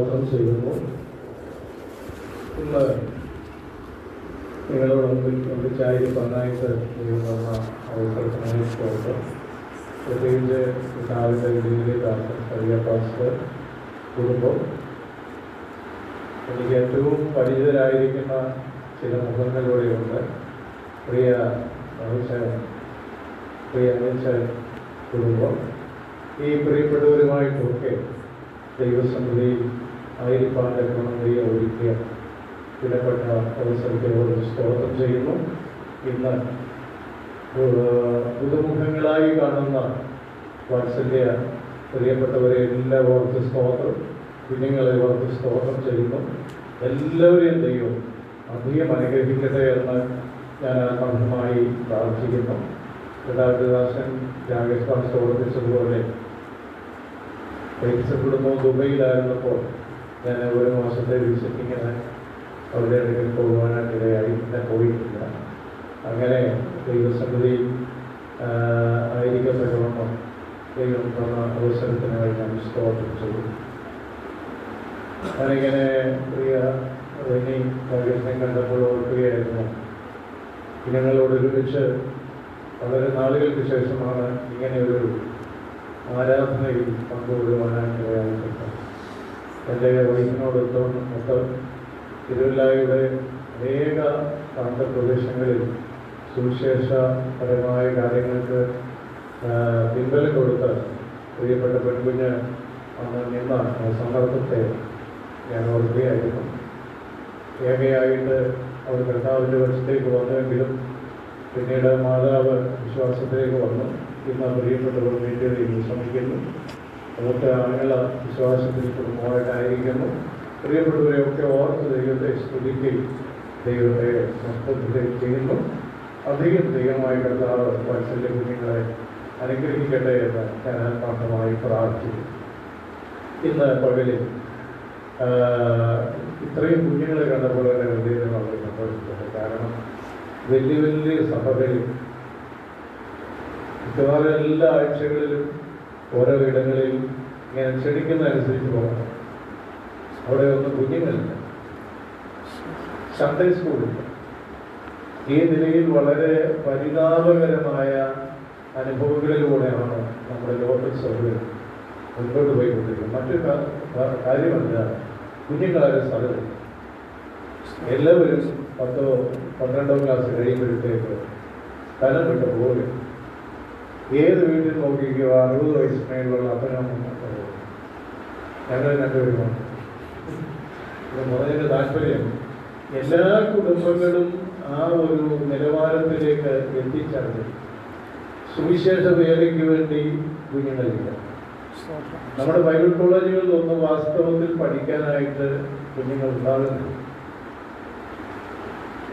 സ്തോത്രം ചെയ്യുന്നു. ഇന്ന് നിങ്ങളോടൊന്നിൽ ഒന്നിച്ചായിരിക്കാനായിട്ട് ദൈവം തന്ന അവസരത്തിനായി സ്തോത്രം. പ്രത്യേകിച്ച് പിതാവിൻ്റെ ഇടയിലേക്കാണ് കഴിയ പാസ്റ്റർ കുടുംബം. എനിക്ക് ഏറ്റവും പരിചിതരായിരിക്കുന്ന ചില മുഖങ്ങളിലൂടെയുണ്ട്. പ്രിയ അനിച്ച കുടുംബം. ഈ പ്രിയപ്പെട്ടവരുമായിട്ടൊക്കെ ദൈവസന്നിധിയിൽ ആയിരിക്കാൻ്റെ ഗുണമേറിയ ഒരുക്കിയ വിലപ്പെട്ട അവസരത്തോട് സ്തോത്രം ചെയ്യുന്നു. ഇന്ന് പുതുമുഖങ്ങളായി കാണുന്ന വാത്സല്യ പ്രിയപ്പെട്ടവരെ എല്ലാം ഓർത്ത് സ്തോത്രം, കുഞ്ഞുങ്ങളെ ഓർത്ത് സ്തോത്രം ചെയ്യുന്നു. എല്ലാവരെയും ദൈവം അധികം അനുഗ്രഹിക്കട്ടെ എന്ന് ഞാൻ ആത്മാർത്ഥമായി പ്രാർത്ഥിക്കുന്നു. പിതാവിദാസൻ രാകേഷ് പാസ്റ്റർ ഓർപ്പിച്ചതുപോലെ പൈസ കുടുംബം ദുബൈയിലായിരുന്നപ്പോൾ ഞാൻ ഒരു മാസത്തെ വിസിറ്റിങ്ങിന് അവരുടെ അടുക്കൽ പോകുവാനായിട്ടിടയായി. ഞാൻ പോയിട്ടില്ല. അങ്ങനെ ദൈവസന്നിധി ആയിരിക്കത്തക്കവണ്ണം ദൈവം തന്ന അവസരത്തിനായി ഞാൻ സ്തോത്രം ചെയ്തു. ഞാനിങ്ങനെ പ്രിയ ഇനി രാകേഷിനെ കണ്ടപ്പോൾ ഓർക്കുകയായിരുന്നു. ഞങ്ങളോട് ഒരുമിച്ച് വളരെ നാളുകൾക്ക് ശേഷമാണ് ഇങ്ങനെയൊരു ആരാധനയിൽ പങ്കുകൊള്ളുവാനായിട്ടിടയായിട്ടുണ്ട്. എൻ്റെ വൈഫിനോടൊത്ത് തിരുവല്ലായുടെ അനേക പ്രാന്തപ്രദേശങ്ങളിൽ സുവിശേഷപരമായ കാര്യങ്ങൾക്ക് പിൻബലം കൊടുത്ത് പ്രിയപ്പെട്ട പെൺകുഞ്ഞ് അന്ന് നിന്ന സന്ദർഭത്തെ ഞാൻ ഓർക്കുകയായിരുന്നു. ഏകയായിട്ട് അവർ കർത്താവിൻ്റെ വശത്തേക്ക് വന്നുവെങ്കിലും പിന്നീട് മാതാവ് വിശ്വാസത്തിലേക്ക് വന്നു. ഇന്ന് പ്രിയപ്പെട്ടവർ വേണ്ടി ശ്രമിക്കുന്നു. മൂത്ത ആളുകൾ വിശ്വാസത്തിൽ കുടുംബമായിട്ടായിരിക്കുന്നു. പ്രിയപ്പെട്ടവരെയൊക്കെ ഓർത്ത് ദൈവത്തെ സ്തുതിക്കുകയും ദൈവത്തെ സംസ്കൃതിക്കുകയും ചെയ്യുന്നു. അധികം ദൈവമായി കർത്താവ് വാത്സല്യ കുഞ്ഞുങ്ങളെ അനുഗ്രഹിക്കട്ടെ എന്ന് ഞാൻ ആത്മാർത്ഥമായി പ്രാർത്ഥിക്കുന്നു. ഇന്ന് പകലിൽ ഇത്രയും കുഞ്ഞുങ്ങളെ കണ്ടപ്പോൾ തന്നെ ഹൃദയത്തിൽ വളരെ സന്തോഷിച്ചിട്ടുണ്ട്. കാരണം വലിയ വലിയ സഭകളിൽ മിക്കവാറും എല്ലാ ആഴ്ചകളിലും ഓരോ ഇടങ്ങളിൽ ഇങ്ങനെ ക്ഷണിക്കുന്നതനുസരിച്ച് പോകണം. അവിടെ ഒന്നും കുഞ്ഞുങ്ങളില്ല, സൺഡേ സ്കൂളില്ല. ഈ നിലയിൽ വളരെ പരിതാപകരമായ അനുഭവങ്ങളിലൂടെയാണ് നമ്മുടെ ലോക്കൽ സഭകൾ മുൻപോട്ട് പോയിക്കൊണ്ടിരിക്കുന്നത്. മറ്റൊരു കാര്യമല്ല, കുഞ്ഞുങ്ങളായ സ്ഥലമില്ല. എല്ലാവരും 10ോ 12ോ ക്ലാസ് കഴിയുമ്പോഴത്തേക്ക് സ്ഥലം വിട്ട് പോകും. ഏത് വീട്ടിൽ നോക്കിക്കോ 60 വയസ്സിനുള്ള അപ്പനമ്മ ഞങ്ങൾ രണ്ടുപേരുമാണ്. പറഞ്ഞതിൻ്റെ താല്പര്യം എല്ലാ കുടുംബങ്ങളും ആ ഒരു നിലവാരത്തിലേക്ക് എത്തിച്ചേർന്ന് സുവിശേഷ വേലയ്ക്ക് വേണ്ടി കുഞ്ഞുങ്ങളില്ല. നമ്മുടെ ബൈബിൾ കോളേജുകളിലൊന്നും വാസ്തവത്തിൽ പഠിക്കാനായിട്ട് കുഞ്ഞുങ്ങൾ ഉണ്ടാകുന്നില്ല.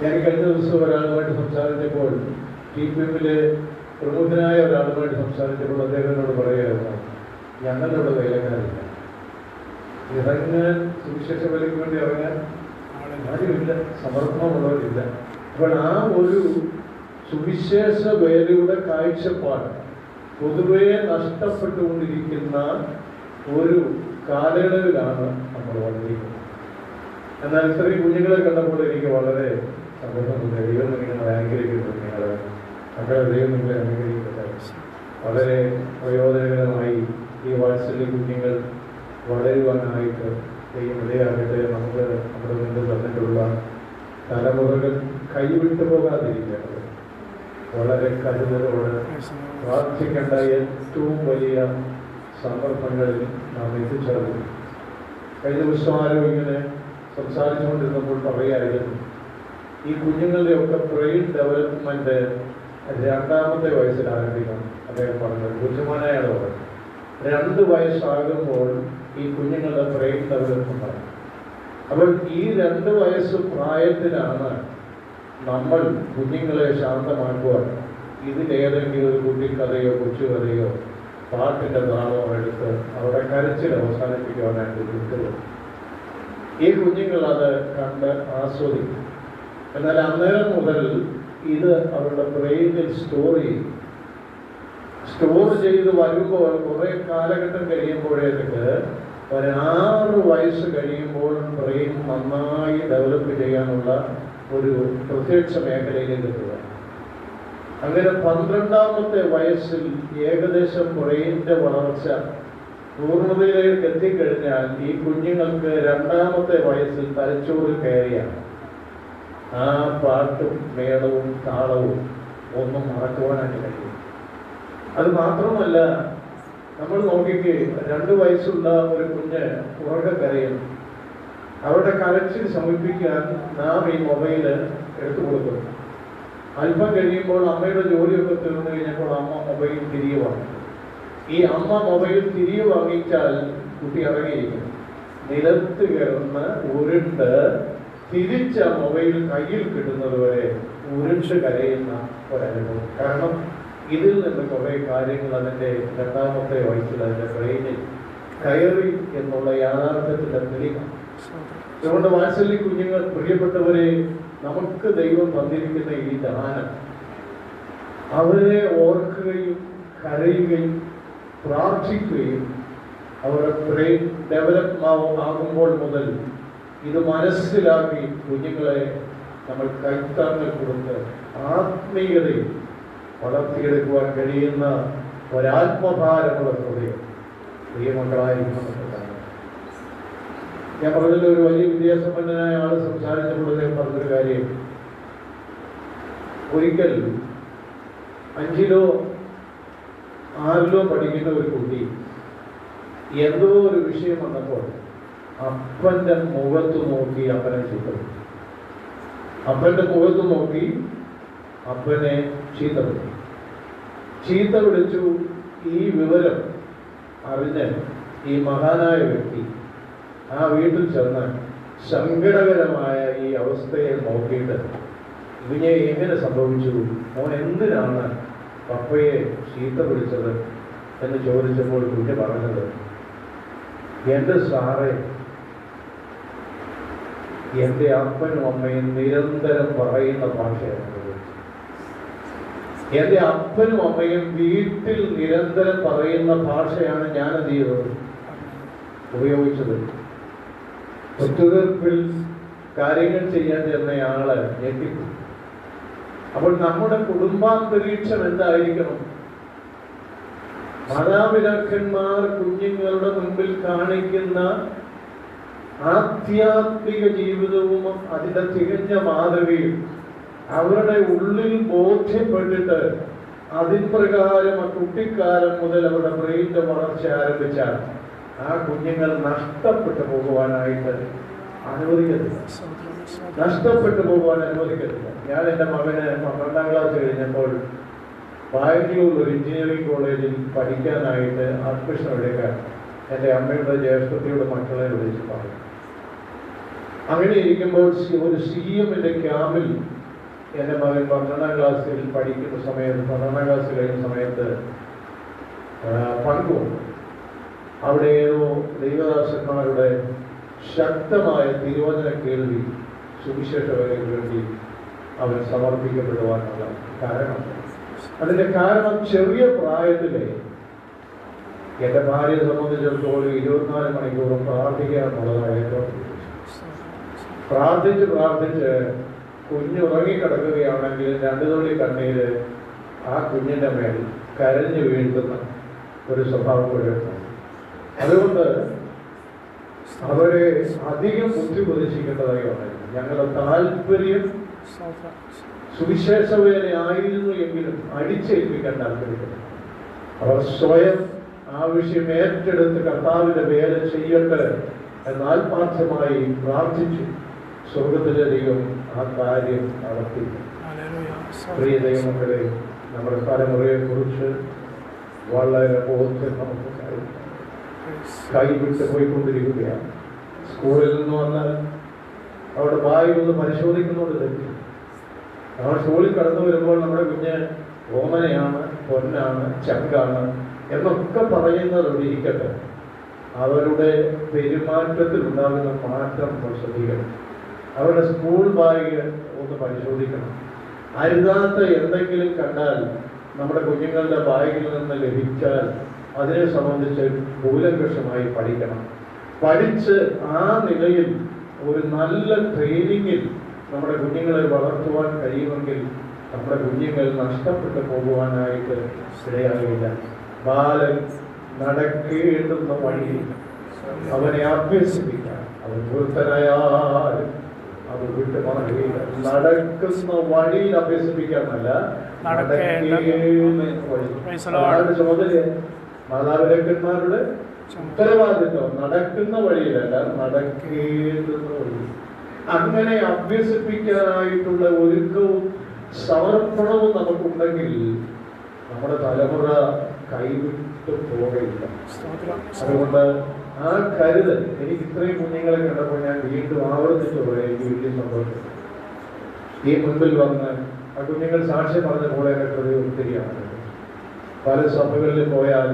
ഞാൻ കഴിഞ്ഞ ദിവസം ഒരാളുമായിട്ട് സംസാരിച്ചപ്പോൾ TPM-ലെ പ്രമുഖനായ ഒരാളുമായിട്ട് സംസാരിച്ചപ്പോൾ അദ്ദേഹത്തിനോട് പറയുകയായിരുന്നു, ഞങ്ങളുടെ വേലക്കാരില്ല. ഇറങ്ങാൻ സുവിശേഷ വേലയ്ക്ക് വേണ്ടി ഇറങ്ങാൻ ആരുമില്ല, സമർപ്പണമുള്ളവരില്ല. അപ്പോൾ ആ ഒരു സുവിശേഷ വേലയുടെ കാഴ്ചപ്പാട് പൊതുവെ നഷ്ടപ്പെട്ടുകൊണ്ടിരിക്കുന്ന ഒരു കാലയളവിലാണ് നമ്മൾ വന്നിരിക്കുന്നത്. എന്നാൽ ഇത്രയും കുഞ്ഞുങ്ങളെ കണ്ടപ്പോൾ എനിക്ക് വളരെ സന്തോഷമുണ്ട്. ദൈവം നിങ്ങളെ അനുഗ്രഹിക്കുന്നു. മക്കളെ ദൈവം നിങ്ങളെ അനുഗ്രഹിക്കട്ടെ. വളരെ പ്രയോജനകരമായി ഈ വാത്സല്യ കുഞ്ഞുങ്ങൾ വളരുവാനായിട്ട് ദൈവം ഇടയാകട്ടെ. നമുക്ക് നമ്മുടെ മുന്നിൽ തന്നിട്ടുള്ള തലമുറകൾ കൈവിട്ടു പോകാതിരിക്കേണ്ടത് വളരെ കരുതലോട് പ്രാർത്ഥിക്കേണ്ട ഏറ്റവും വലിയ സന്ദർഭങ്ങളിൽ നാം എത്തിച്ചേർന്നു. കഴിഞ്ഞ ദിവസം ആരും ഇങ്ങനെ സംസാരിച്ചുകൊണ്ടിരുന്നപ്പോൾ പറയായിരുന്നു, ഈ കുഞ്ഞുങ്ങളുടെയൊക്കെ ബ്രെയിൻ ഡെവലപ്മെൻറ്റ് 2ാമത്തെ വയസ്സിൽ ആരംഭിക്കണം. അദ്ദേഹം പറഞ്ഞത് കുഞ്ഞുമോനായാണ് പറഞ്ഞത്. 2 വയസ്സാകുമ്പോൾ ഈ കുഞ്ഞുങ്ങളുടെ ബ്രെയിൻ ഡെവലപ്മെൻ്റ് ആണ്. അപ്പോൾ ഈ 2 വയസ്സ് പ്രായത്തിലാണ് നമ്മൾ കുഞ്ഞുങ്ങളെ ശാന്തമാക്കുവാൻ ഇതിലേതെങ്കിലും ഒരു കുട്ടിക്കഥയോ കൊച്ചുകഥയോ പാട്ടിൻ്റെ താളമോ എടുത്ത് അവിടെ കരച്ചിൽ അവസാനിപ്പിക്കുവാനായിട്ട് കിട്ടുക. ഈ കുഞ്ഞുങ്ങൾ അത് കണ്ട് ആസ്വദിക്കും. എന്നാൽ അന്നേരം മുതൽ ഇത് അവരുടെ ബ്രെയിനിൽ സ്റ്റോർ ചെയ്ത് വരുമ്പോൾ കുറേ കാലഘട്ടം കഴിയുമ്പോഴേക്ക് 6 വയസ്സ് കഴിയും ഡെവലപ്പ് ചെയ്യാനുള്ള ഒരു പ്രത്യക്ഷ മേഖലയിലേക്ക് എത്തുക. അങ്ങനെ 12ാമത്തെ വയസ്സിൽ ഏകദേശം ബ്രെയിനിന്റെ വളർച്ച പൂർണ്ണതയിലേക്ക് എത്തിക്കഴിഞ്ഞാൽ ഈ കുഞ്ഞുങ്ങൾക്ക് 2ാമത്തെ വയസ്സിൽ തലച്ചോറ് കയറിയാണ് ആ പാട്ടും മേളവും താളവും ഒന്നും മറക്കുവാനായിട്ട് കഴിയും. അത് മാത്രമല്ല, നമ്മൾ നോക്കിക്ക് 2 വയസ്സുള്ള ഒരു കുഞ്ഞ് ഉറക്കെ കരയും. അവരുടെ കരച്ചിൽ ശമിപ്പിക്കാൻ നാം ഈ മൊബൈല് എടുത്തു കൊടുക്കും. അല്പം കഴിയുമ്പോൾ അമ്മയുടെ ജോലിയൊക്കെ തീർന്നു കഴിഞ്ഞപ്പോൾ അമ്മ മൊബൈൽ തിരികെ വാങ്ങും. ഈ അമ്മ മൊബൈൽ തിരികെ വാങ്ങിച്ചാൽ കുട്ടി ഇറങ്ങിയിരിക്കും. നിലത്ത് കിടന്ന് ഉരുണ്ട് തിരിച്ച മൊബൈൽ കയ്യിൽ കിട്ടുന്നത് വരെ ഉരുണ്ട് കരയുന്ന ഒരനുഭവം. കാരണം ഇതിൽ നിന്ന് കുറേ കാര്യങ്ങൾ അതിൻ്റെ 2ാമത്തെ വയസ്സിൽ അതിൻ്റെ ബ്രെയിനിൽ കയറി എന്നുള്ള യാഥാർത്ഥ്യത്തിൻ്റെ തെളിവാണ്. അതുകൊണ്ട് വാത്സല്യ കുഞ്ഞുങ്ങൾ, പ്രിയപ്പെട്ടവരെ, നമുക്ക് ദൈവം തന്നിരിക്കുന്ന ഈ ദാനം അവരെ ഓർക്കുകയും കരയുകയും പ്രാർത്ഥിക്കുകയും അവരുടെ ബ്രെയിൻ ഡെവലപ്പ് ആകുമ്പോൾ മുതൽ ഇത് മനസ്സിലാക്കി കുഞ്ഞുങ്ങളെ നമ്മൾ കൈത്താങ്ങൾ കൊടുത്ത് ആത്മീയതയിൽ വളർത്തിയെടുക്കുവാൻ കഴിയുന്ന ഒരാത്മഭാരമുള്ള ഹൃദയം പ്രിയമക്കളായിരിക്കണം. ഞാൻ പറഞ്ഞതിൽ ഒരു വലിയ വിദ്യാസമ്പന്നനായ ആൾ സംസാരിച്ചപ്പോൾ അദ്ദേഹം പറഞ്ഞൊരു കാര്യം, ഒരിക്കൽ 5ലോ 6ലോ പഠിക്കുന്ന ഒരു കുട്ടി എന്തോ ഒരു വിഷയം വന്നപ്പോൾ അപ്പൻ്റെ മുഖത്ത് നോക്കി അപ്പനെ ചീത്ത വിളിച്ചു. അപ്പൻ്റെ മുഖത്ത് നോക്കി അപ്പനെ ചീത്ത വിളിച്ചു. ചീത്ത വിളിച്ചു. ഈ വിവരം അറിഞ്ഞ് ഈ മഹാനായ വ്യക്തി ആ വീട്ടിൽ ചെന്ന് സങ്കടകരമായ ഈ അവസ്ഥയെ നോക്കിയിട്ട് ഇതിനെ എങ്ങനെ സംഭവിച്ചു, മോൻ എന്തിനാണ് പപ്പയെ ചീത്ത വിളിച്ചത് എന്ന് ചോദിച്ചപ്പോൾ കുഞ്ഞ് പറഞ്ഞത്, എൻ്റെ സാറേ, എൻ്റെ അപ്പനും അമ്മയും നിരന്തരം പറയുന്ന ഭാഷയാണ്. എൻ്റെ അപ്പനും അമ്മയും വീട്ടിൽ നിരന്തരം പറയുന്ന ഭാഷയാണ് ഞാൻ എന്ത് ചെയ്തത്, ഉപയോഗിച്ചത്. ഒത്തുതീർപ്പിൽ കാര്യങ്ങൾ ചെയ്യാൻ ചെന്നയാള് ഞെട്ടിക്കും. അപ്പോൾ നമ്മുടെ കുടുംബാന്തരീക്ഷം എന്തായിരിക്കണം? മാതാപിതാക്കന്മാർ കുഞ്ഞുങ്ങളുടെ മുമ്പിൽ കാണിക്കുന്ന ആധ്യാത്മിക ജീവിതവും അതിൻ്റെ തികഞ്ഞ മാതൃകയും അവരുടെ ഉള്ളിൽ ബോധ്യപ്പെട്ടിട്ട് അതിൻ പ്രകാരം ആ കുട്ടിക്കാലം മുതൽ അവരുടെ ബ്രെയിനിന്റെ വളർച്ച ആരംഭിച്ചാൽ ആ കുഞ്ഞുങ്ങൾ നഷ്ടപ്പെട്ടു പോകുവാനായിട്ട് അനുവദിക്കത്തില്ല. നഷ്ടപ്പെട്ടു പോകുവാൻ അനുവദിക്കത്തില്ല. ഞാൻ എൻ്റെ മകന് 12ാം ക്ലാസ് കഴിഞ്ഞപ്പോൾ ബാംഗ്ലൂർ ഒരു എഞ്ചിനീയറിംഗ് കോളേജിൽ പഠിക്കാനായിട്ട് അഡ്മിഷൻ എടുക്കാൻ എൻ്റെ അമ്മയുടെ ജ്യേഷ്ഠത്തിയുടെ മക്കളെ വിളിച്ച് പറഞ്ഞു. അങ്ങനെ ഇരിക്കുമ്പോൾ ഒരു CMന്റെ ക്യാമ്പിൽ എൻ്റെ മകൻ 12ാം ക്ലാസ്സിൽ പഠിക്കുന്ന സമയത്ത് 12ാം ക്ലാസ് കഴിഞ്ഞ സമയത്ത് പങ്കുവന്നു. അവിടെ ഏതോ ദൈവദാസന്മാരുടെ ശക്തമായ തിരുവചന കേൾവി സുവിശേഷ വേലയ്ക്ക് വേണ്ടി അവൻ സമർപ്പിക്കപ്പെടുവാനുള്ള കാരണം. അതിൻ്റെ കാരണം ചെറിയ പ്രായത്തിലെ എൻ്റെ ഭാര്യയെ സംബന്ധിച്ചിടത്തോളം 24 മണിക്കൂറും പ്രാർത്ഥിക്കുക എന്നുള്ളതാണ് ഏറ്റവും. പ്രാർത്ഥിച്ച് കുഞ്ഞുറങ്ങിക്കിടക്കുകയാണെങ്കിൽ 2 തുള്ളി കണ്ണീര് ആ കുഞ്ഞിൻ്റെ മേൽ കരഞ്ഞു വീഴ്ത്തുന്ന ഒരു സ്വഭാവം പുലർത്തുന്നു. അതുകൊണ്ട് അവരെ അധികം ബുദ്ധി ഉപദേശിക്കേണ്ടതായി വന്നിരുന്നു. ഞങ്ങളുടെ താല്പര്യം സുവിശേഷ വേല ആയിരുന്നു എങ്കിലും അടിച്ചേൽപ്പിക്കാൻ താല്പര്യപ്പെടുന്നു. അവർ സ്വയം ആവശ്യം ഏറ്റെടുത്ത് കർത്താവിന്റെ വേല ചെയ്യട്ടെ എന്ന് ആത്മാർത്ഥമായി പ്രാർത്ഥിച്ചു. സ്വർഗത്തിലെ ദൈവം ആ കാര്യം നടത്തി. പ്രിയ ദൈവമക്കളെ, നമ്മുടെ തലമുറയെ കുറിച്ച് വളരെ ബോധ്യം നമുക്ക് കൈവിട്ട് പോയിക്കൊണ്ടിരിക്കുകയാണ്. സ്കൂളിൽ നിന്ന് വന്നാൽ അവിടെ ബാഗ് ഒന്ന് പരിശോധിക്കുന്നോണ്ട് തെറ്റി. നമ്മൾ സ്കൂളിൽ കടന്നു വരുമ്പോൾ നമ്മുടെ കുഞ്ഞ് ഓമനയാണ്, പൊന്നാണ്, ചങ്കാണ് എന്നൊക്കെ പറയുന്നത് ഇരിക്കട്ടെ, അവരുടെ പെരുമാറ്റത്തിൽ ഉണ്ടാകുന്ന മാറ്റം നമ്മൾ ശ്രദ്ധിക്കണം. അവരുടെ സ്കൂൾ ബാഗ് ഒന്ന് പരിശോധിക്കണം. അരുതാത്ത എന്തെങ്കിലും കണ്ടാൽ നമ്മുടെ കുഞ്ഞുങ്ങളുടെ ബാഗിൽ നിന്ന് ലഭിച്ചാൽ അതിനെ സംബന്ധിച്ച് കൂലങ്കഷമായി പഠിക്കണം. പഠിച്ച് ആ നിലയിൽ ഒരു നല്ല ട്രെയിനിങ്ങിൽ നമ്മുടെ കുഞ്ഞുങ്ങളെ വളർത്തുവാൻ കഴിയുമെങ്കിൽ നമ്മുടെ കുഞ്ഞുങ്ങൾ നഷ്ടപ്പെട്ടു പോകുവാനായിട്ട് ഇടയാകില്ല. ബാലൻ നടക്കേണ്ടുന്ന വഴി അവനെ അഭ്യസിപ്പിക്കാൻ, അവൻ വൃദ്ധനായാലും അത് വിട്ടു മാറുകയില്ല. നടക്കുന്ന വഴിയിൽ അഭ്യസിപ്പിക്കാനല്ല, നടക്കേണ്ടുന്ന വഴി. അതാണ് ചുമതല, മാതാപിതാക്കന്മാരുടെ ഉത്തരവാദിത്വം. നടക്കുന്ന വഴിയിലല്ല, നടക്കേണ്ടുന്ന വഴി. അങ്ങനെ അഭ്യസിപ്പിക്കാനായിട്ടുള്ള ഒരുക്കവും സമർപ്പണവും നമുക്കുണ്ടെങ്കിൽ നമ്മുടെ തലമുറ കൈവിട്ടു പോകയില്ല. അതുകൊണ്ട് ആ കരുതൽ, എനിക്ക് ഇത്രയും കുഞ്ഞുങ്ങളെ കണ്ടപ്പോൾ ഞാൻ വീണ്ടും ആവർത്തിച്ചു പറയാം, എനിക്ക് വലിയ സന്തോഷം. ഈ മുൻപിൽ വന്ന് ആ കുഞ്ഞുങ്ങൾ സാക്ഷ്യം പറഞ്ഞ പോലെ ഹൃദയം ഒത്തിരിയാണ്. പല സഭകളിൽ പോയാൽ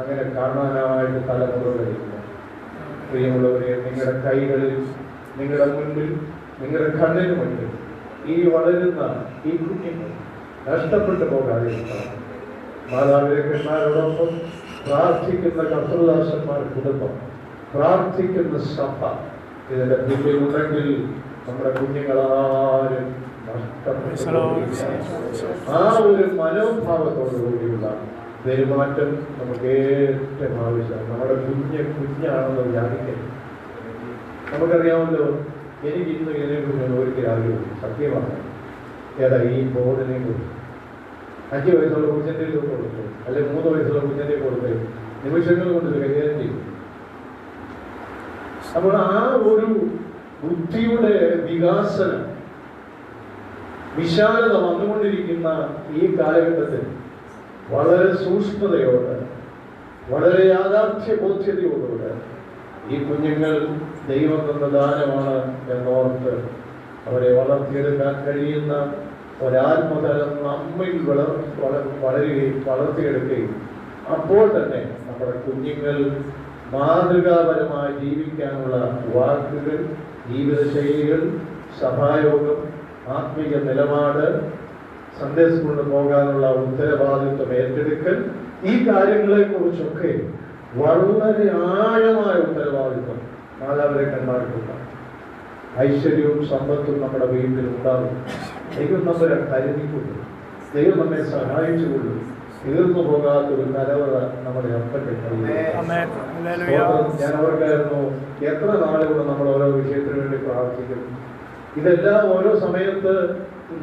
അങ്ങനെ കാണാനായിട്ട് തലമുറകളില്ല. പ്രിയമുള്ളവരെ, നിങ്ങളുടെ കൈകളിൽ, നിങ്ങളുടെ മുൻപിൽ, നിങ്ങളുടെ കണ്ണിന് മുൻപിൽ ഈ വളരുന്ന ഈ കുഞ്ഞുങ്ങൾ നഷ്ടപ്പെട്ടു പോകാതിരിക്കണം. മാതാപിതാക്കന്മാരോടൊപ്പം പ്രാർത്ഥിക്കുന്ന കർത്തൃദാസന്മാർ കുടുംബം, പ്രാർത്ഥിക്കുന്ന സഭ, ഇതിന്റെ പിന്നിലുണ്ടെങ്കിൽ നമ്മുടെ കുഞ്ഞുങ്ങളാരും നഷ്ടപ്പെട്ടു. ആ ഒരു മനോഭാവത്തോടുകൂടിയുള്ള പെരുമാറ്റം നമുക്ക് ഏറ്റവും ആവശ്യമാണ്. നമ്മുടെ കുഞ്ഞാണെന്ന് വ്യാപിക്കരുത്. നമുക്കറിയാമല്ലോ, എനിക്ക് ഇന്ന് ഇതിനെക്കുറിച്ച് ഒരിക്കലും അറിയുള്ളൂ. സത്യമാണ്. ഏതാ ഈ ബോർഡിനെ കുറിച്ച് 5 വയസ്സുള്ള കുഞ്ഞിൻ്റെ കൊടുത്തു, അല്ലെങ്കിൽ 3 വയസ്സുള്ള കുഞ്ഞിൻ്റെ കൊടുത്ത് നിമിഷങ്ങൾ കൊണ്ട് കൈകാര്യം ചെയ്യും. അപ്പോൾ ആ ഒരു ബുദ്ധിയുടെ വികാസനം, വിശാലത വന്നുകൊണ്ടിരിക്കുന്ന ഈ കാലഘട്ടത്തിൽ വളരെ സൂക്ഷ്മതയോടെ, വളരെ യാഥാർത്ഥ്യ ബോധ്യതയോടുകൂടെ ഈ കുഞ്ഞുങ്ങൾ ദൈവം തന്ന ദാനമാണ് എന്നോർത്ത് അവരെ വളർത്തിയെടുക്കാൻ കഴിയുന്ന ഒരാത്മതലം നമ്മിൽ വളർത്തിയെടുക്കുകയും അപ്പോൾ തന്നെ നമ്മുടെ കുഞ്ഞുങ്ങൾ മാതൃകാപരമായി ജീവിക്കാനുള്ള വാക്കുകൾ, ജീവിതശൈലികൾ, സഭായോഗം, ആത്മീയ നിലപാട്, സൺഡേ സ്കൂളിൽ പോകാനുള്ള ഉത്തരവാദിത്വം ഏറ്റെടുക്കൽ, ഈ കാര്യങ്ങളെ കുറിച്ചൊക്കെ വളരെ ആഴമായ ഉത്തരവാദിത്വം മാതാപിതാക്കന്മാർക്കുണ്ടാകും. ഐശ്വര്യവും സമ്പത്തും നമ്മുടെ വീട്ടിൽ ഉണ്ടാകും. ദൈവം നമ്മളെ കരുതിക്കൊള്ളും, ദൈവം നമ്മെ സഹായിച്ചുകൊള്ളും. തീർന്നു പോകാത്തൊരു തലമുറ നമ്മുടെ അപ്പൻ്റെ കയ്യിൽ. ഞാൻ ഓർക്കായിരുന്നു, എത്ര നാളുകൂടെ നമ്മൾ ഓരോ വിഷയത്തിന് വേണ്ടി പ്രാർത്ഥിക്കും. ഇതെല്ലാം ഓരോ സമയത്ത്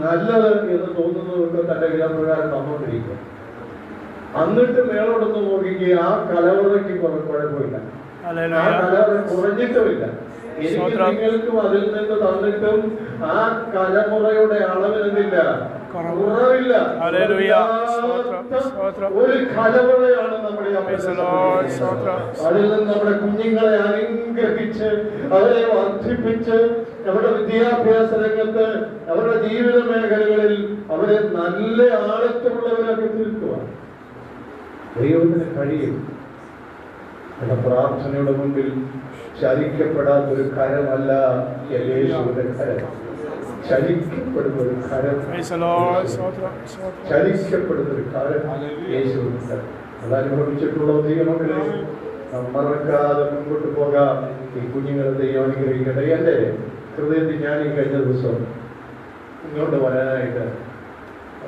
നല്ലത് എന്ന് തോന്നുന്നതൊക്കെ തന്റെ വിധപ്രകാരം തന്നുകൊണ്ടിരിക്കും. എന്നിട്ട് മേളോടൊന്ന് നോക്കിക്കുക, ആ കലവറയ്ക്ക് കുഴപ്പമില്ല, ആ കലവറ കുറഞ്ഞിട്ടുമില്ല. എനിക്ക് നിങ്ങൾക്കും അതിൽ നിന്ന് തന്നിട്ടും ആ കലമുറയുടെ അളവിലെന്നില്ല, കുറവില്ല. ഒരു കലമുറയാണ് നമ്മുടെ അതിൽ നിന്ന് നമ്മുടെ കുഞ്ഞുങ്ങളെ അനുഗ്രഹിച്ച് അവരെ വർദ്ധിപ്പിച്ച് അവരുടെ വിദ്യാഭ്യാസ രംഗത്ത്, അവരുടെ ജീവിത മേഖലകളിൽ അവരെ നല്ല ആഴത്തുള്ളവരൊക്കെ തീർക്കുക ദൈവത്തിന് കഴിയും. എന്ന പ്രാർത്ഥനയുടെ മുൻപിൽ ചലിക്കപ്പെടാത്തൊരു കരമല്ല യേശുവിന്റെ കരം. ചലിക്കപ്പെടുന്ന ഒരു കരം, ചലിക്കപ്പെടുന്ന ഒരു കരം യേശുവിന്റെ കരം. അതനുഭവിച്ചിട്ടുള്ള ദൈവമക്കളെ മറക്കാതെ മുൻപോട്ട് പോകാം. ഈ കുഞ്ഞുങ്ങളെ ദൈവം അനുഗ്രഹിക്കട്ടെ. എൻ്റെ ഹൃദയത്തിൽ ഞാൻ ഈ കഴിഞ്ഞ ദിവസം ഇങ്ങോട്ട് വരാനായിട്ട്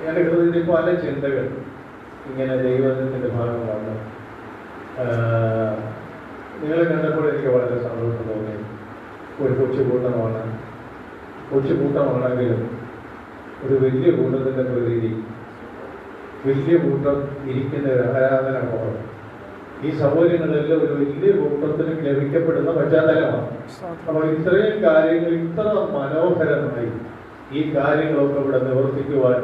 എൻ്റെ ഹൃദയത്തിൽ പല ചിന്തകൾ ഇങ്ങനെ ദൈവത്തിൻ്റെ ഭാഗമാണ്. നിങ്ങളെ കണ്ടപ്പോൾ എനിക്ക് വളരെ സന്തോഷം തോന്നി. ഒരു കൊച്ചുകൂട്ടമാണെങ്കിലും ഒരു വലിയ കൂട്ടത്തിൻ്റെ പ്രതീതി, വലിയ കൂട്ടം ഇരിക്കുന്ന ഒരു ആരാധന ഹോൾ, ഈ സൗകര്യങ്ങളെല്ലാം ഒരു വലിയ കൂട്ടത്തിന് ലഭിക്കപ്പെടുന്ന പശ്ചാത്തലമാണ്. അപ്പോൾ ഇത്രയും കാര്യങ്ങൾ ഇത്ര മനോഹരമായി ഈ കാര്യങ്ങളൊക്കെ ഇവിടെ നിവർത്തിക്കുവാൻ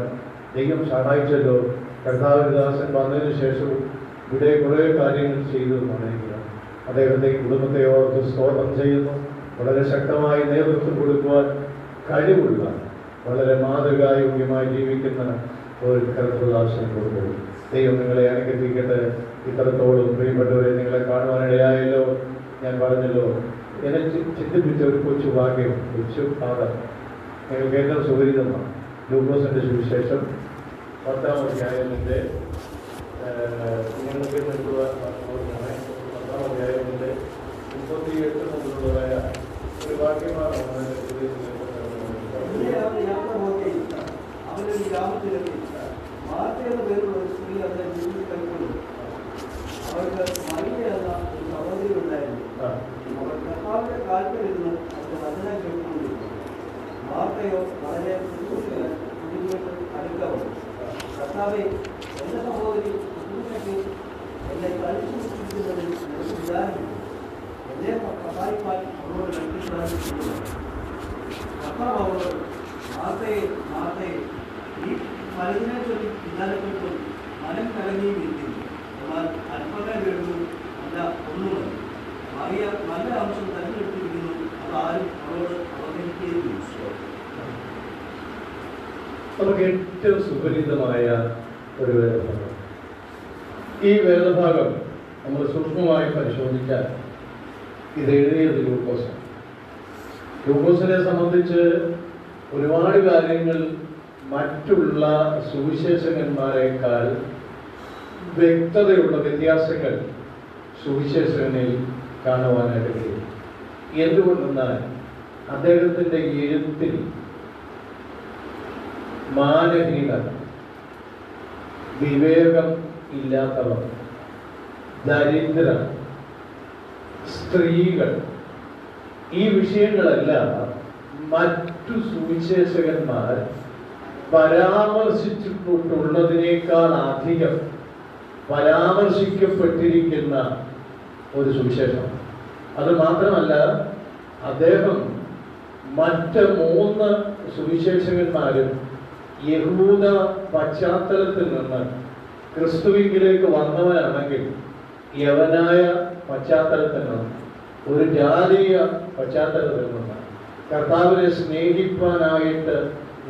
ദൈവം സഹായിച്ചല്ലോ. കർത്താവിദാസൻ വന്നതിന് ശേഷവും ഇവിടെ കുറേ കാര്യങ്ങൾ ചെയ്തു എന്നാണ് എനിക്ക്. അദ്ദേഹത്തെ കുടുംബത്തെ ഓർത്ത് സ്തോത്രം ചെയ്യുന്നു. വളരെ ശക്തമായി നേതൃത്വം കൊടുക്കുവാൻ കഴിവുള്ള, വളരെ മാതൃകായോഗ്യമായി ജീവിക്കുന്ന ഒരു കർത്തൃദാസനെ കൊടുക്കും. ദൈവം നിങ്ങളെ അനുഗ്രഹിക്കട്ടെ. ഇത്രത്തോളം പ്രിയപ്പെട്ടവരെ നിങ്ങളെ കാണുവാനിടയായല്ലോ. ഞാൻ പറഞ്ഞല്ലോ, എന്നെ ചിന്തിപ്പിച്ച ഒരു കൊച്ചു വാക്യം, കൊച്ചു പാഠം നിങ്ങൾക്ക് ഏറ്റവും സുപരിതമാണ്. ലൂക്കോസിന്റെ സുവിശേഷം 10-ാം അധ്യായത്തിന്റെ 10-ാം അധ്യായത്തിന്റെ 38 മുതലുള്ളതായ ഒരു ഭാഗ്യമാണ്. അവനൊരു ഗ്രാമത്തിലെത്തി മാർത്ത എന്ന പേരുള്ള ഒരു സ്ത്രീ അവരെ ജീവിതത്തിൽ കൈക്കൊണ്ടു. അവർക്ക് മറിയ എന്ന ഒരു സഹോദരി ഉണ്ടായിരുന്നു. അവർ കർത്താവിന്റെ കാൽക്കലിരുന്ന് അവരുടെ വചനം കേട്ടുകൊണ്ടിരുന്നു. മാർത്തയോ വളരെ കുടുംബത്തിൽ അടുക്കവൾ, കർത്താവെ, എന്റെ സഹോദരി ശുശ്രൂഷയ്ക്ക് എന്നെ കഴിച്ചുകൊണ്ടിരിക്കുന്നതിൽ എനിക്ക് വിചാരമില്ല. എന്നെ സഹായിക്കാൻ അവളോട് കൽപ്പിക്കാതിരിക്കുന്നു. കർത്താവ് അവളോട്, മാർത്തയെ, മാർത്തയെ, ഈ പലതിനെ ചൊല്ലി വിചാരപ്പെട്ടു മനം കലങ്ങിയിരിക്കുന്നു. എന്നാൽ അല്പമേ വേണ്ടു, അല്ല ഒന്നുമല്ല. മറിയ നല്ല അംശം തെരഞ്ഞെടുത്തിരിക്കുന്നു, അതാരും അവളോട് അവഗണിക്കുകയും. നമുക്ക് ഏറ്റവും സുപരിചിതമായ ഒരു വേദഭാഗം. ഈ വേദഭാഗം നമ്മൾ സൂക്ഷ്മമായി പരിശോധിച്ചാൽ ഇത് എഴുതിയത് ലൂക്കോസ്. ലൂക്കോസിനെ സംബന്ധിച്ച് ഒരുപാട് കാര്യങ്ങൾ മറ്റുള്ള സുവിശേഷകന്മാരെക്കാൾ വ്യക്തതയുള്ള വ്യത്യാസങ്ങൾ സുവിശേഷകനിൽ കാണുവാനായിട്ട് കഴിയും. എന്തുകൊണ്ടെന്നാൽ അദ്ദേഹത്തിൻ്റെ എഴുത്തിൽ മാനഹീനത, വിവേകം ഇല്ലാത്തവർ, ദരിദ്രർ, സ്ത്രീകൾ, ഈ വിഷയങ്ങളെല്ലാം മറ്റു സുവിശേഷകന്മാർ പരാമർശിച്ചിട്ടുള്ളതിനേക്കാൾ അധികം പരാമർശിക്കപ്പെട്ടിരിക്കുന്ന ഒരു സുവിശേഷം. അത് മാത്രമല്ല, അദ്ദേഹം മറ്റ് 3 സുവിശേഷകന്മാരും യഹൂദ പശ്ചാത്തലത്തിൽ നിന്ന് ക്രിസ്തുവിലേക്ക് വന്നവനാണെങ്കിൽ യവനായ പശ്ചാത്തലത്തിൽ നിന്ന്, ഒരു ജാതീയ പശ്ചാത്തലത്തിൽ നിന്ന് കർത്താവിനെ സ്നേഹിപ്പാനായിട്ട്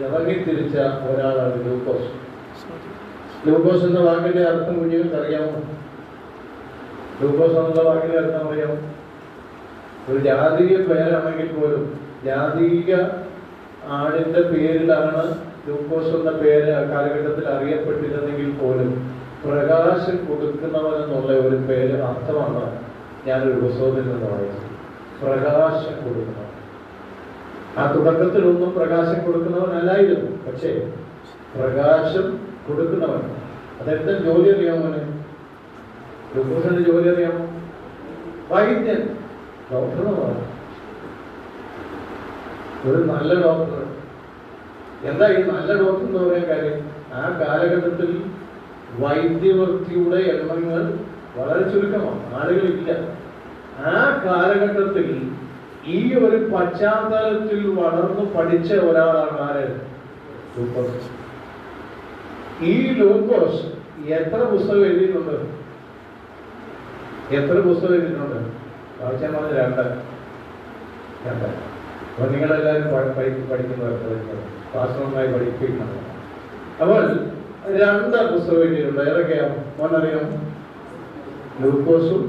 ഇറങ്ങിത്തിരിച്ച ഒരാളാണ് ലൂക്കോസ്. ലൂക്കോസ് എന്ന വാക്കിന്റെ അർത്ഥം കുഞ്ഞുങ്ങൾക്ക് അറിയാമോ? ലൂക്കോസ് എന്നുള്ള വാക്കിന്റെ അർത്ഥം അറിയാമോ? ഒരു ജാതീയ പേരാണെങ്കിൽ പോലും, ജാതീയ ആടിന്റെ പേരിലാണ് ലൂക്കോസ് എന്ന പേര് കാലഘട്ടത്തിൽ അറിയപ്പെട്ടിരുന്നെങ്കിൽ പോലും പ്രകാശം കൊടുക്കുന്നവൻ എന്നുള്ള ഒരു പേര് അർത്ഥമാണ് ഞാനൊരു പുസ്തകത്തിൽ നിന്ന് വായിച്ചത്. പ്രകാശം കൊടുക്കുന്നവൻ. ആ തുടക്കത്തിലൊന്നും പ്രകാശം കൊടുക്കുന്നവനല്ലായിരുന്നു, പക്ഷേ പ്രകാശം കൊടുക്കുന്നവൻ. അതെന്താ ജോലി അറിയാമോ? ലൂക്കോസിന്റെ ജോലി അറിയാമോ? വൈദ്യൻ, ഡോക്ടറാണ്. ഒരു നല്ല ഡോക്ടർ. എന്താ ഈ നല്ല ഡോക്ടർ എന്ന് പറയാൻ കാര്യം? ആ കാലഘട്ടത്തിൽ വൈദ്യവൃത്തിയുടെ എണ്ണങ്ങൾ വളരെ ചുരുക്കമാണ്, ആളുകളില്ല. ആ കാലഘട്ടത്തിൽ ഈ ഒരു പശ്ചാത്തലത്തിൽ വളർന്നു പഠിച്ച ഒരാളാണ് ആര്? ലൂക്കോസ്. ഈ ലൂക്കോസ് എത്ര പുസ്തകം എഴുതിയിട്ടുണ്ട്? എത്ര പുസ്തകം എഴുതിയിട്ടുണ്ട്? ആവശ്യം പറഞ്ഞ 2. അപ്പൊ നിങ്ങളെല്ലാവരും പഠിക്കുന്നവർ പാസ്റ്റർമാരായി പഠിപ്പിക്കുന്നത്. അപ്പോൾ 2 പുസ്തകം എഴുതിയിട്ടുണ്ട്. ഏതൊക്കെയാണ് മോനറിയാം? ലൂക്കോസും